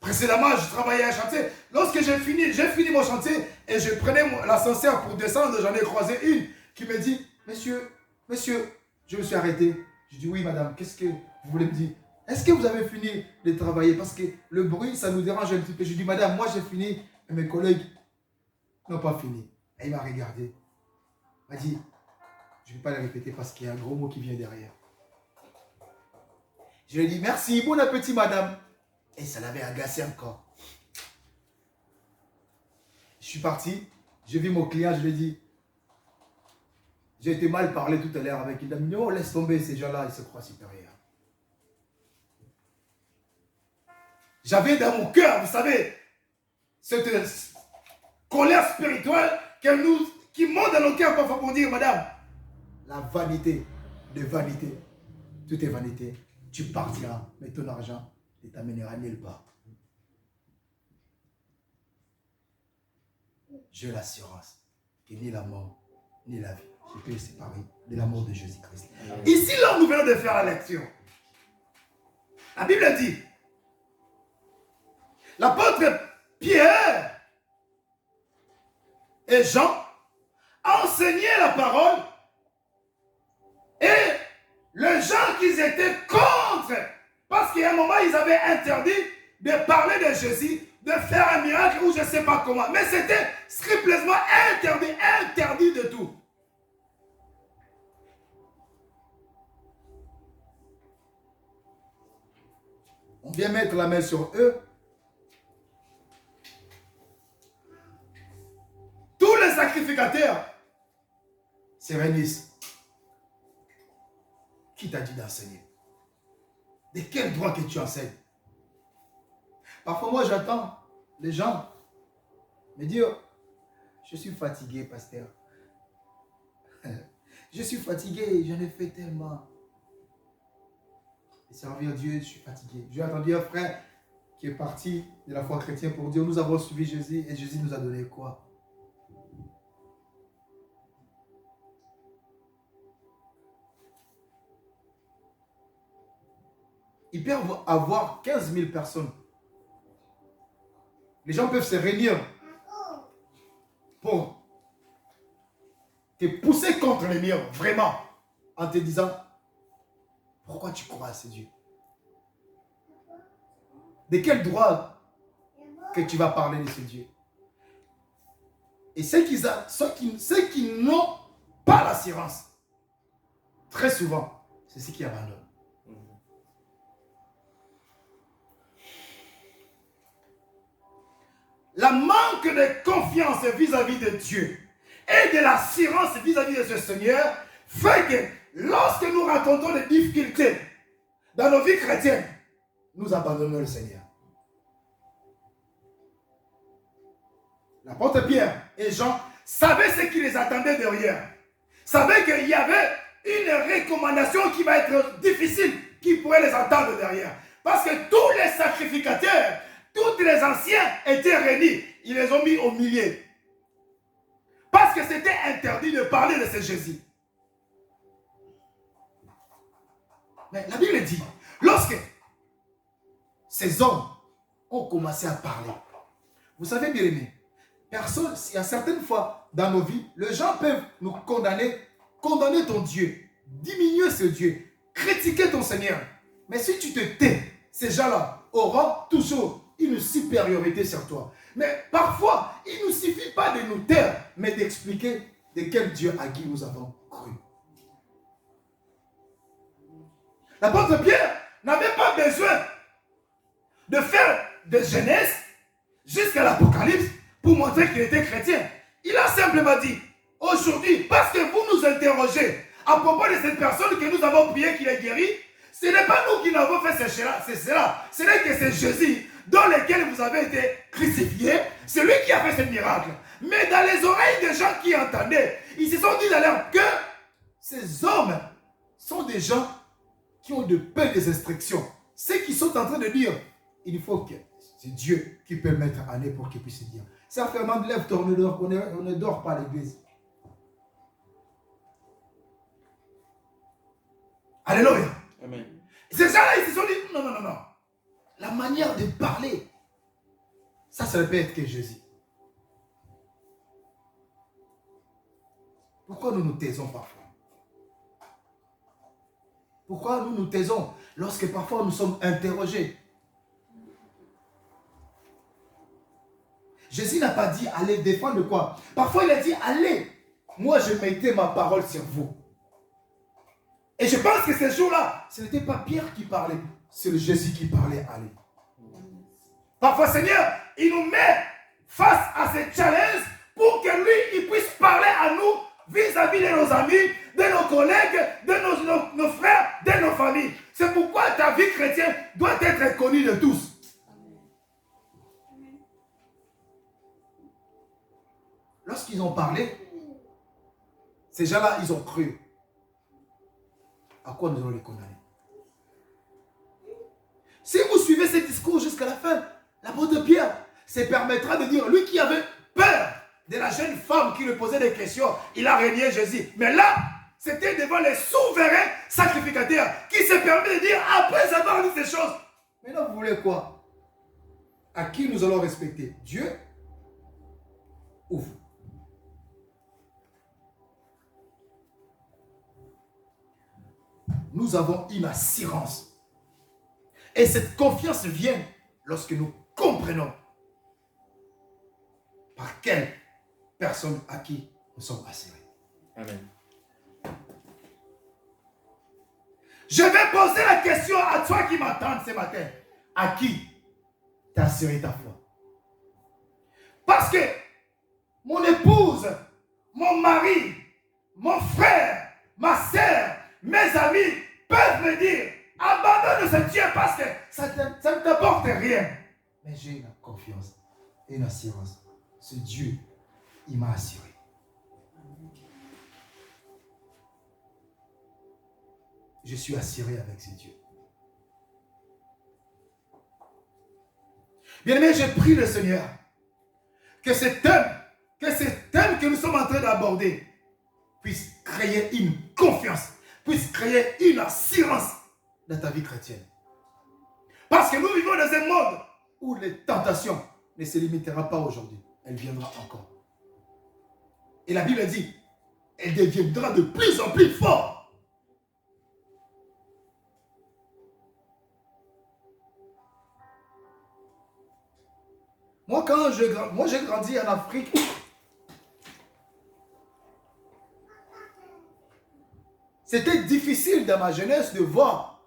Précédemment, je travaillais à un chantier. Lorsque j'ai fini mon chantier et je prenais l'ascenseur pour descendre, j'en ai croisé une qui me dit, monsieur, je me suis arrêté. Je dis, oui madame, qu'est-ce que vous voulez me dire? Est-ce que vous avez fini de travailler? Parce que le bruit, ça nous dérange un petit peu. Je dis, madame, moi j'ai fini et mes collègues n'ont pas fini. Et il m'a regardé. Il m'a dit, je ne vais pas le répéter parce qu'il y a un gros mot qui vient derrière. Je lui ai dit, merci, bon appétit madame. Et ça l'avait agacé encore. Je suis parti, j'ai vu mon client, je lui ai dit, j'ai été mal parlé tout à l'heure avec une dame. Il dit, oh laisse tomber ces gens-là, ils se croient supérieurs. J'avais dans mon cœur, vous savez, cette colère spirituelle qui monte dans nos cœurs parfois pour dire, madame, la vanité de vanité, tout est vanité. Tu partiras, mais ton argent ne t'amènera nulle part. J'ai l'assurance que ni la mort, ni la vie ne peut se séparer de l'amour de Jésus-Christ. Ici, là, nous venons de faire la lecture. La Bible dit, l'apôtre Pierre et Jean enseignaient la parole et les gens qui étaient contre, parce qu'à un moment, ils avaient interdit de parler de Jésus, de faire un miracle ou je ne sais pas comment. Mais c'était strictement interdit de tout. On vient mettre la main sur eux. Tous les sacrificateurs se réunissent. Qui t'a dit d'enseigner? De quel droit que tu enseignes? Parfois, moi, j'attends les gens me dire, je suis fatigué, pasteur. Je suis fatigué, j'en ai fait tellement. Et servir Dieu, je suis fatigué. J'ai entendu un frère qui est parti de la foi chrétienne pour dire, nous avons suivi Jésus et Jésus nous a donné quoi? Il peut avoir 15 000 personnes. Les gens peuvent se réunir pour te pousser contre les murs, vraiment, en te disant, pourquoi tu crois à ce Dieu? De quel droit que tu vas parler de ce Dieu? Et ceux qui n'ont pas l'assurance, très souvent, c'est ceux qui abandonnent. La manque de confiance vis-à-vis de Dieu et de l'assurance vis-à-vis de ce Seigneur fait que lorsque nous rencontrons des difficultés dans nos vies chrétiennes, nous abandonnons le Seigneur. L'apôtre Pierre et Jean savaient ce qui les attendait derrière. Savaient qu'il y avait une recommandation qui va être difficile, qui pourrait les attendre derrière. Parce que tous les sacrificateurs, tous les anciens étaient réunis. Ils les ont mis au milieu. Parce que c'était interdit de parler de ce Jésus. Mais la Bible dit, lorsque ces hommes ont commencé à parler, vous savez bien aimé, personne, il y a certaines fois dans nos vies, les gens peuvent nous condamner ton Dieu, diminuer ce Dieu, critiquer ton Seigneur. Mais si tu te tais, ces gens-là auront toujours une supériorité sur toi. Mais parfois, il ne nous suffit pas de nous taire, mais d'expliquer de quel Dieu à qui nous avons cru. L'apôtre Pierre n'avait pas besoin de faire de Genèse jusqu'à l'Apocalypse pour montrer qu'il était chrétien. Il a simplement dit, aujourd'hui, parce que vous nous interrogez à propos de cette personne que nous avons prié qu'il est guéri, ce n'est pas nous qui l'avons fait cela, c'est cela. Ce n'est que c'est Jésus dans lequel vous avez été crucifié, c'est lui qui a fait ce miracle. Mais dans les oreilles des gens qui entendaient, ils se sont dit d'ailleurs que ces hommes sont des gens qui ont de belles instructions. Ceux qui sont en train de dire, il faut que c'est Dieu qui peut mettre en eux pour qu'ils puissent dire. Ça fait un lève-toi, on ne dort pas à l'église. Alléluia. Amen. Ces gens-là, ils se sont dit, non, non, non, non. La manière de parler, ça ne peut être que Jésus. Pourquoi nous nous taisons parfois? Pourquoi nous nous taisons lorsque parfois nous sommes interrogés? Jésus n'a pas dit allez défendre quoi? Parfois il a dit allez, moi je mettais ma parole sur vous. Et je pense que ces jours-là, ce n'était pas Pierre qui parlait, c'est le Jésus qui parlait allez. Parfois Seigneur, il nous met face à ces challenges pour que lui, il puisse parler à nous vis-à-vis de nos amis, de nos collègues, de nos frères, de nos familles. C'est pourquoi ta vie chrétienne doit être connue de tous. Lorsqu'ils ont parlé, ces gens-là, ils ont cru. À quoi nous allons les condamner? Si vous suivez ce discours jusqu'à la fin, l'apôtre Pierre se permettra de dire, lui qui avait peur de la jeune femme qui lui posait des questions, il a régné Jésus. Mais là, c'était devant les souverains sacrificateurs qui se permet de dire, après avoir dit ces choses, maintenant vous voulez quoi? À qui nous allons respecter? Dieu ou vous? Nous avons une assurance. Et cette confiance vient lorsque nous comprenons par quelle personne à qui nous sommes assurés. Amen. Je vais poser la question à toi qui m'attends ce matin. À qui t'as assuré ta foi? Parce que mon épouse, mon mari, mon frère, ma soeur, mes amis peuvent me dire abandonne ce Dieu parce que ça ne t'apporte rien. Mais j'ai une confiance et une assurance. Ce Dieu, il m'a assuré. Je suis assuré avec ce Dieu. Bien-aimé, je prie le Seigneur que ce thème que nous sommes en train d'aborder puisse créer une confiance, puisse créer une assurance dans ta vie chrétienne. Parce que nous vivons dans un monde où les tentations ne se limiteront pas aujourd'hui. Elle viendra encore. Et la Bible dit, elle deviendra de plus en plus forte. Moi, j'ai grandi en Afrique. C'était difficile dans ma jeunesse de voir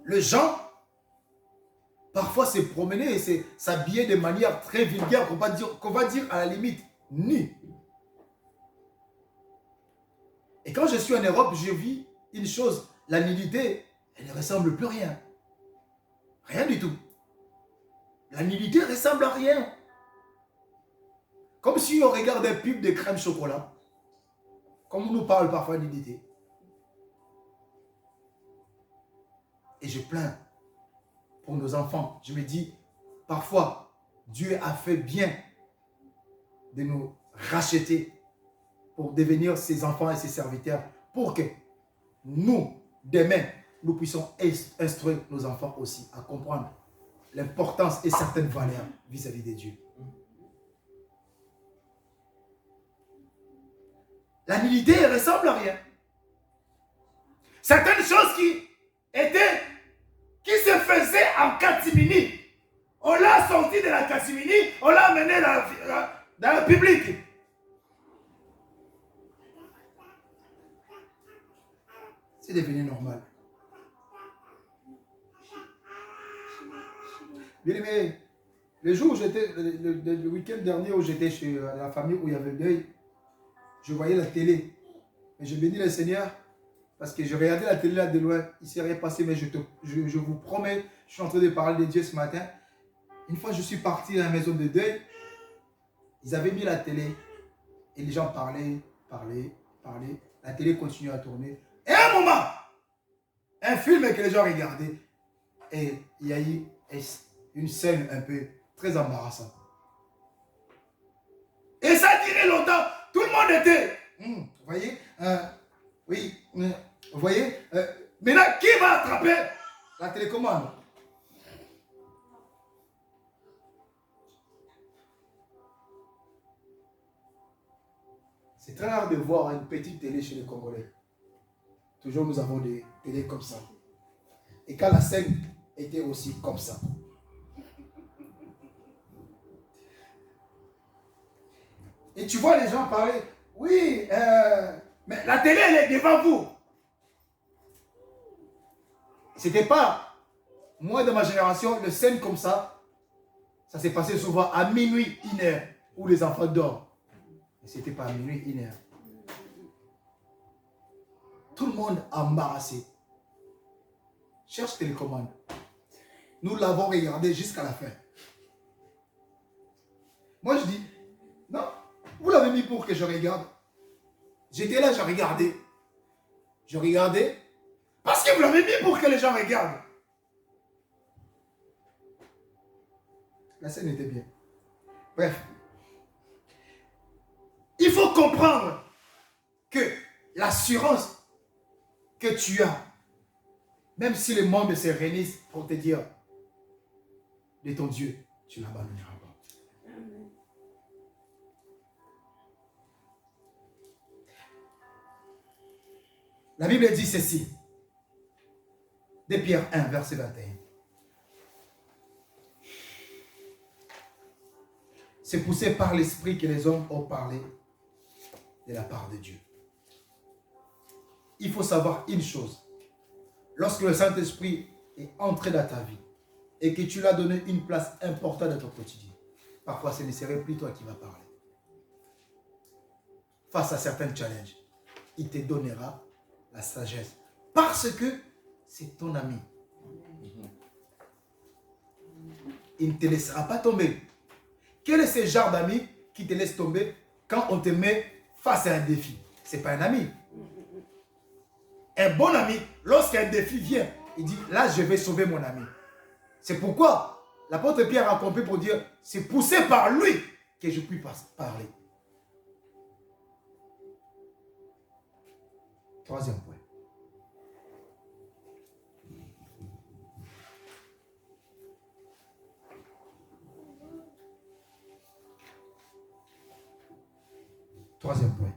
les gens parfois se promener et s'habiller de manière très vulgaire, qu'on va dire à la limite nu. Et quand je suis en Europe, j'ai vu une chose, la nudité, elle ne ressemble plus à rien. Rien du tout. La nudité ressemble à rien. Comme si on regarde un pub de crème chocolat. Comme on nous parle parfois de nudité. Et je plains pour nos enfants. Je me dis, parfois, Dieu a fait bien de nous racheter pour devenir ses enfants et ses serviteurs. Pour que nous, demain, nous puissions instruire nos enfants aussi à comprendre l'importance et certaines valeurs vis-à-vis de Dieu. La nudité ressemble à rien. Certaines choses qui se faisaient en catimini, on l'a sorti de la catimini, on l'a amené dans le public. C'est devenu normal. Bien aimé, le jour où j'étais, le week-end dernier où j'étais chez la famille où il y avait le deuil, je voyais la télé. Et je bénis le Seigneur parce que je regardais la télé là de loin. Il ne s'est rien passé, mais je vous promets, je suis en train de parler de Dieu ce matin. Une fois, je suis parti à la maison de deuil. Ils avaient mis la télé et les gens parlaient. La télé continuait à tourner. Et à un moment, un film que les gens regardaient, et il y a eu une scène un peu très embarrassante. Et ça a duré longtemps. Tout le monde était. Vous voyez, oui, vous voyez, maintenant, qui va attraper la télécommande? C'est très rare de voir une petite télé chez les Congolais. Toujours nous avons des télés comme ça. Et quand la scène était aussi comme ça. Et tu vois les gens parler, oui, mais la télé, elle est devant vous. C'était pas, moi de ma génération, le scène comme ça s'est passé souvent à minuit, 1h, où les enfants dorment. Et c'était pas à minuit, 1h. Tout le monde embarrassé. Cherche télécommande. Nous l'avons regardé jusqu'à la fin. Moi je dis, non, vous l'avez mis pour que je regarde. J'étais là, je regardais. Je regardais. Parce que vous l'avez mis pour que les gens regardent. La scène était bien. Bref. Il faut comprendre que l'assurance que tu as, même si le monde se réunisse pour te dire de ton Dieu, tu ne l'abandonneras pas. La Bible dit ceci. De Pierre 1, verset 21. C'est poussé par l'Esprit que les hommes ont parlé de la part de Dieu. Il faut savoir une chose. Lorsque le Saint-Esprit est entré dans ta vie et que tu lui as donné une place importante dans ton quotidien, parfois ce ne serait plus toi qui vas parler. Face à certains challenges, il te donnera la sagesse. Parce que c'est ton ami. Il ne te laissera pas tomber. Quel est ce genre d'ami qui te laisse tomber quand on te met face à un défi? Ce n'est pas un ami. Un bon ami, lorsqu'un défi vient, il dit, là, je vais sauver mon ami. C'est pourquoi l'apôtre Pierre a compris pour dire, c'est poussé par lui que je puis parler. Troisième point. Troisième point.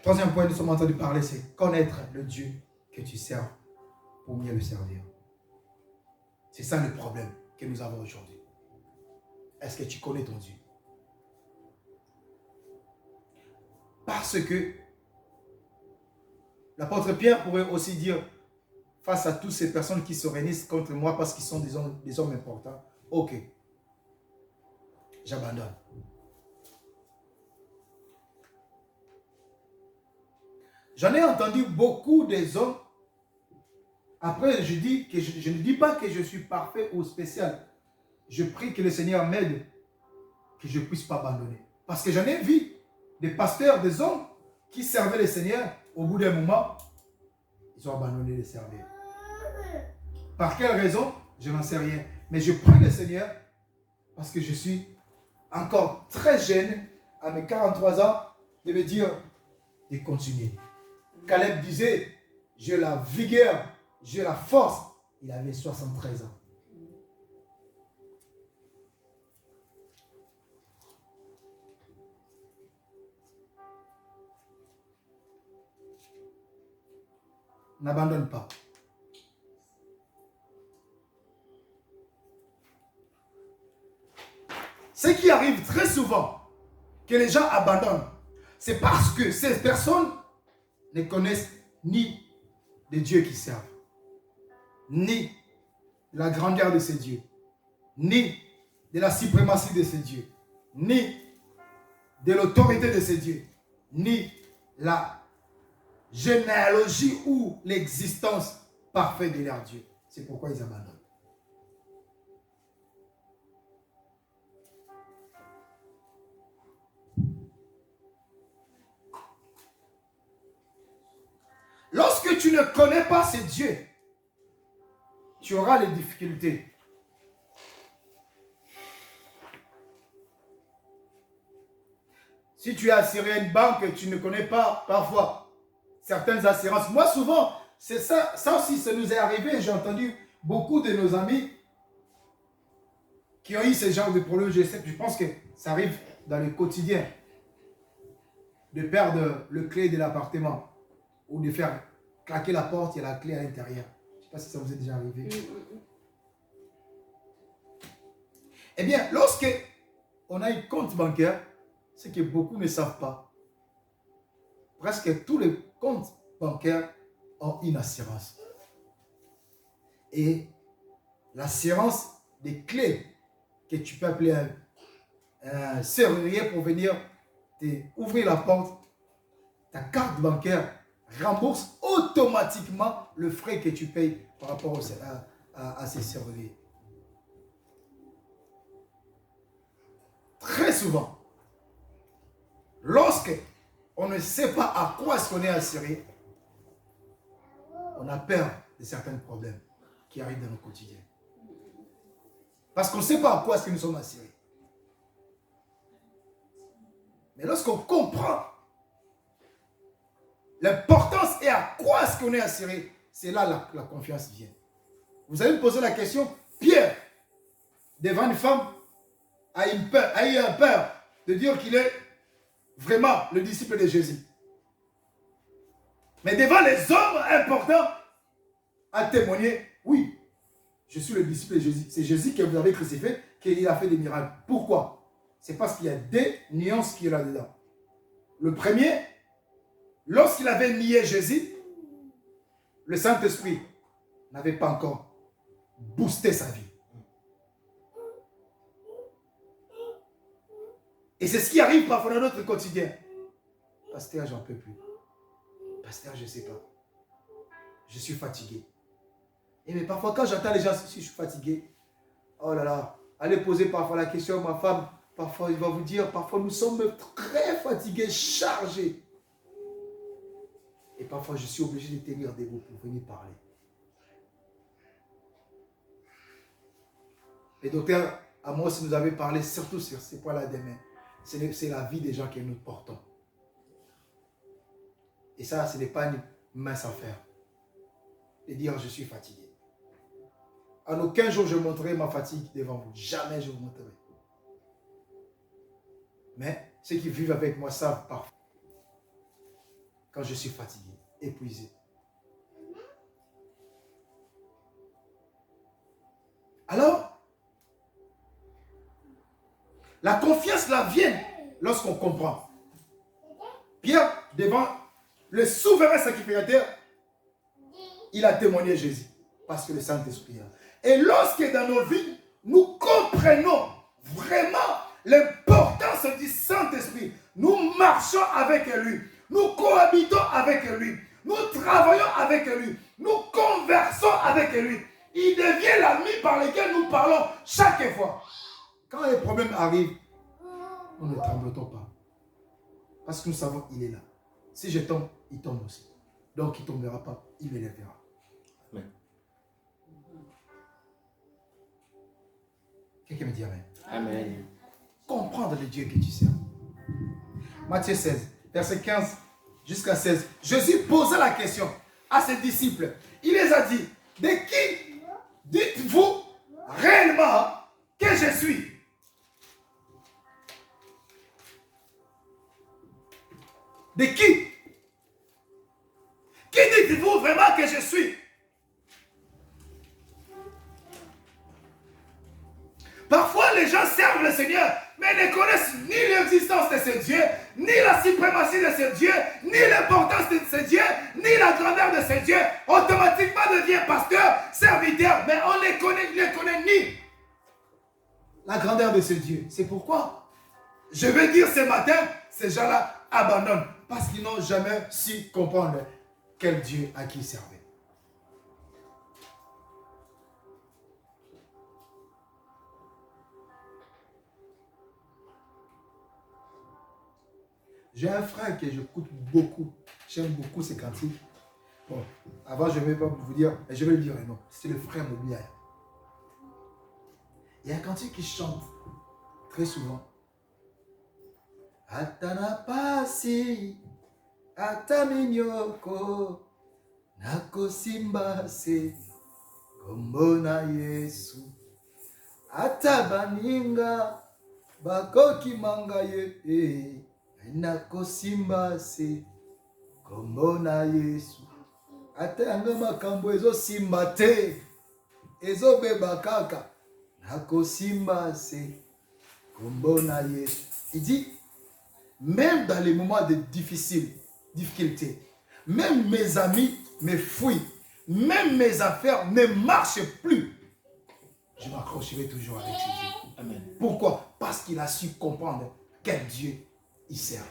Troisième point, nous sommes en train de parler, c'est connaître le Dieu que tu sers pour mieux le servir. C'est ça le problème que nous avons aujourd'hui. Est-ce que tu connais ton Dieu? Parce que l'apôtre Pierre pourrait aussi dire, face à toutes ces personnes qui se réunissent contre moi parce qu'ils sont des hommes importants, ok, j'abandonne. J'en ai entendu beaucoup des hommes. Après, je ne dis pas que je suis parfait ou spécial. Je prie que le Seigneur m'aide, que je ne puisse pas abandonner. Parce que j'en ai vu des pasteurs, des hommes qui servaient le Seigneur. Au bout d'un moment, ils ont abandonné de servir. Par quelle raison? Je n'en sais rien. Mais je prie le Seigneur parce que je suis encore très jeune, à mes 43 ans, de me dire de continuer. Caleb disait, j'ai la vigueur, j'ai la force. Il avait 73 ans. N'abandonne pas. Ce qui arrive très souvent, que les gens abandonnent, c'est parce que ces personnes ne connaissent ni les dieux qui servent, ni la grandeur de ces dieux, ni de la suprématie de ces dieux, ni de l'autorité de ces dieux, ni la généalogie ou l'existence parfaite de leur Dieu. C'est pourquoi ils abandonnent. ne connais pas ce Dieu, tu auras les difficultés. Si tu es assuré à une banque, tu ne connais pas parfois certaines assurances. Moi, souvent, c'est ça aussi, ça nous est arrivé. J'ai entendu beaucoup de nos amis qui ont eu ce genre de problème. Je pense que ça arrive dans le quotidien de perdre le clé de l'appartement ou de faire claquer la porte et la clé à l'intérieur. Je ne sais pas si ça vous est déjà arrivé. Eh bien, lorsque on a un compte bancaire, ce que beaucoup ne savent pas, presque tous les comptes bancaires ont une assurance. Et l'assurance des clés que tu peux appeler un serrurier pour venir ouvrir la porte, ta carte bancaire rembourse automatiquement le frais que tu payes par rapport à ces serruriers. Très souvent, lorsque on ne sait pas à quoi est-ce qu'on est assuré, on a peur de certains problèmes qui arrivent dans nos quotidiens. Parce qu'on ne sait pas à quoi est-ce que nous sommes assurés. Mais lorsqu'on comprend l'importance et à quoi est-ce qu'on est assuré, c'est là la confiance vient. Vous allez me poser la question, Pierre, devant une femme, a eu peur de dire qu'il est vraiment le disciple de Jésus. Mais devant les hommes importants, a témoigné, oui, je suis le disciple de Jésus. C'est Jésus que vous avez crucifié, qu'il a fait des miracles. Pourquoi? C'est parce qu'il y a des nuances qui sont là-dedans. Le premier, lorsqu'il avait nié Jésus, le Saint-Esprit n'avait pas encore boosté sa vie. Et c'est ce qui arrive parfois dans notre quotidien. Pasteur, j'en peux plus. Pasteur, je ne sais pas. Je suis fatigué. Et mais parfois, quand j'entends les gens, si je suis fatigué, oh là là, allez poser parfois la question à ma femme. Parfois, il va vous dire, parfois nous sommes très fatigués, chargés. Et parfois, je suis obligé de tenir debout pour venir parler. Et docteur Amos nous avait parlé surtout sur ces points-là demain. C'est la vie des gens que nous portons. Et ça, ce n'est pas une mince affaire. De dire, je suis fatigué. En aucun jour, je montrerai ma fatigue devant vous. Jamais je vous montrerai. Mais ceux qui vivent avec moi savent parfois quand je suis fatigué, épuisé. Alors, la confiance la vient lorsqu'on comprend. Pierre, devant le souverain sacrificateur, il a témoigné Jésus parce que le Saint-Esprit est là. Et lorsque dans nos vies, nous comprenons vraiment l'importance du Saint-Esprit, nous marchons avec lui, nous cohabitons avec lui, nous travaillons avec lui, nous conversons avec lui. Il devient l'ami par lequel nous parlons chaque fois. Quand les problèmes arrivent, nous ne tremblons pas. Parce que nous savons qu'il est là. Si je tombe, il tombe aussi. Donc il ne tombera pas, il me lèvera. Amen. Quelqu'un me dit Amen. Amen. Comprendre le Dieu que tu sers. Matthieu 16, verset 15 jusqu'à 16. Jésus posa la question à ses disciples. Il les a dit, de qui dites-vous réellement que je suis? De qui? Qui dites-vous vraiment que je suis? Parfois, les gens servent le Seigneur, mais ne connaissent ni l'existence de ce Dieu, ni la suprématie de ce Dieu, ni l'importance de ce Dieu, ni la grandeur de ce Dieu. Automatiquement devient pasteur, serviteur, mais on ne connaît ni la grandeur de ce Dieu. C'est pourquoi je veux dire ce matin, ces gens-là abandonnent parce qu'ils n'ont jamais su comprendre quel Dieu à qui ils servaient. J'ai un frère que j'écoute beaucoup. J'aime beaucoup ses cantiques. Bon, avant, je ne vais pas vous dire, et je vais le dire, non, c'est le frère Mobiaya. Il y a un cantique qui chante très souvent. Atanapasi, ataminyoko, nakosimbase, kombona Yesu. Atabaninga, bakoki mangaye, nakosimbase, kombona Yesu. Atanga makambo ezo simbate, ezo beba kaka, nakosimbase, kombona Yesu. Il dit, même dans les moments de difficultés, même mes amis me fuient, même mes affaires ne marchent plus, je m'accrocherai toujours avec ce Dieu. Amen. Pourquoi? Parce qu'il a su comprendre quel Dieu il sert.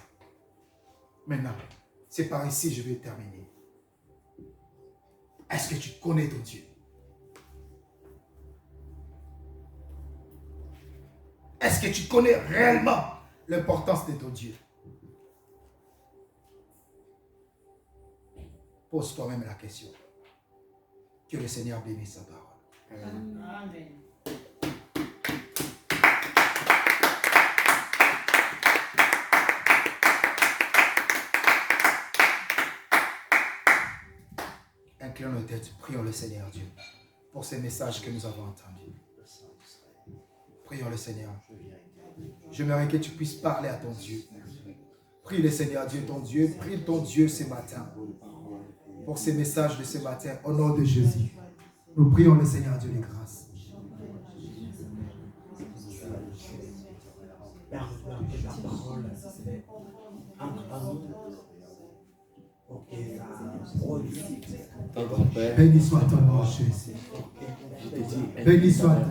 Maintenant, c'est par ici que je vais terminer. Est-ce que tu connais ton Dieu? Est-ce que tu connais réellement l'importance de ton Dieu? Pose toi-même la question. Que le Seigneur bénisse sa parole. Amen. Amen. Inclinons nos têtes, prions le Seigneur Dieu pour ces messages que nous avons entendus. Prions le Seigneur. J'aimerais que tu puisses parler à ton Dieu. Prie le Seigneur Dieu, ton Dieu. Prie ton Dieu ce matin pour ces messages de ce matin au nom de Jésus. Nous prions le Seigneur Dieu des grâces. Père, la parole entre nous pour que ça produise. Béni soit ton nom, Jésus. Béni soit ton nom.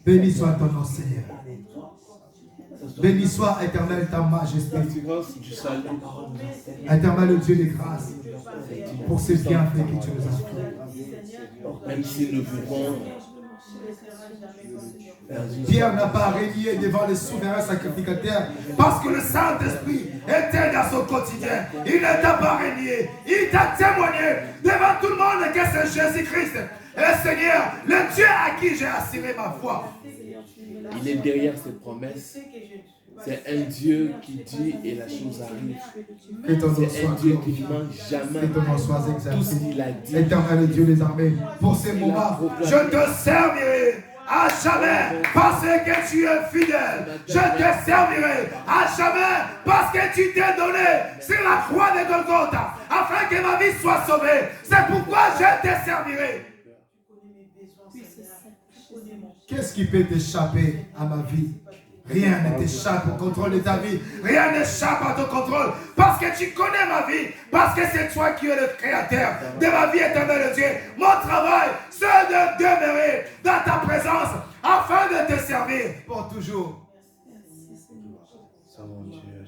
Béni soit ton nom, Seigneur. Béni soit, éternel, ta majesté. Éternel, Dieu des grâces, pour ces bienfaits que tu nous as fait. Même si nous vivons, Pierre n'a pas régné devant le souverain sacrificateur parce que le Saint-Esprit était dans son quotidien. Il ne t'a pas régné. Il t'a témoigné devant tout le monde que c'est Jésus-Christ. Et Seigneur, le Dieu à qui j'ai assuré ma foi. Il est derrière ses promesses. C'est un Dieu qui dit et la chose arrive. C'est un Dieu qui ne ment jamais. Tout ce qu'il a dit. Éternel Dieu des armées, pour ces moments, je te servirai à jamais parce que tu es fidèle. Je te servirai à jamais parce que tu t'es donné sur la croix de Golgotha afin que ma vie soit sauvée. C'est pourquoi je te servirai. Qu'est-ce qui peut t'échapper à ma vie? Rien ne t'échappe au contrôle de ta vie. Rien n'échappe à ton contrôle. Parce que tu connais ma vie. Parce que c'est toi qui es le créateur de ma vie, éternel Dieu. Mon travail, c'est de demeurer dans ta présence afin de te servir pour toujours. Mon Dieu,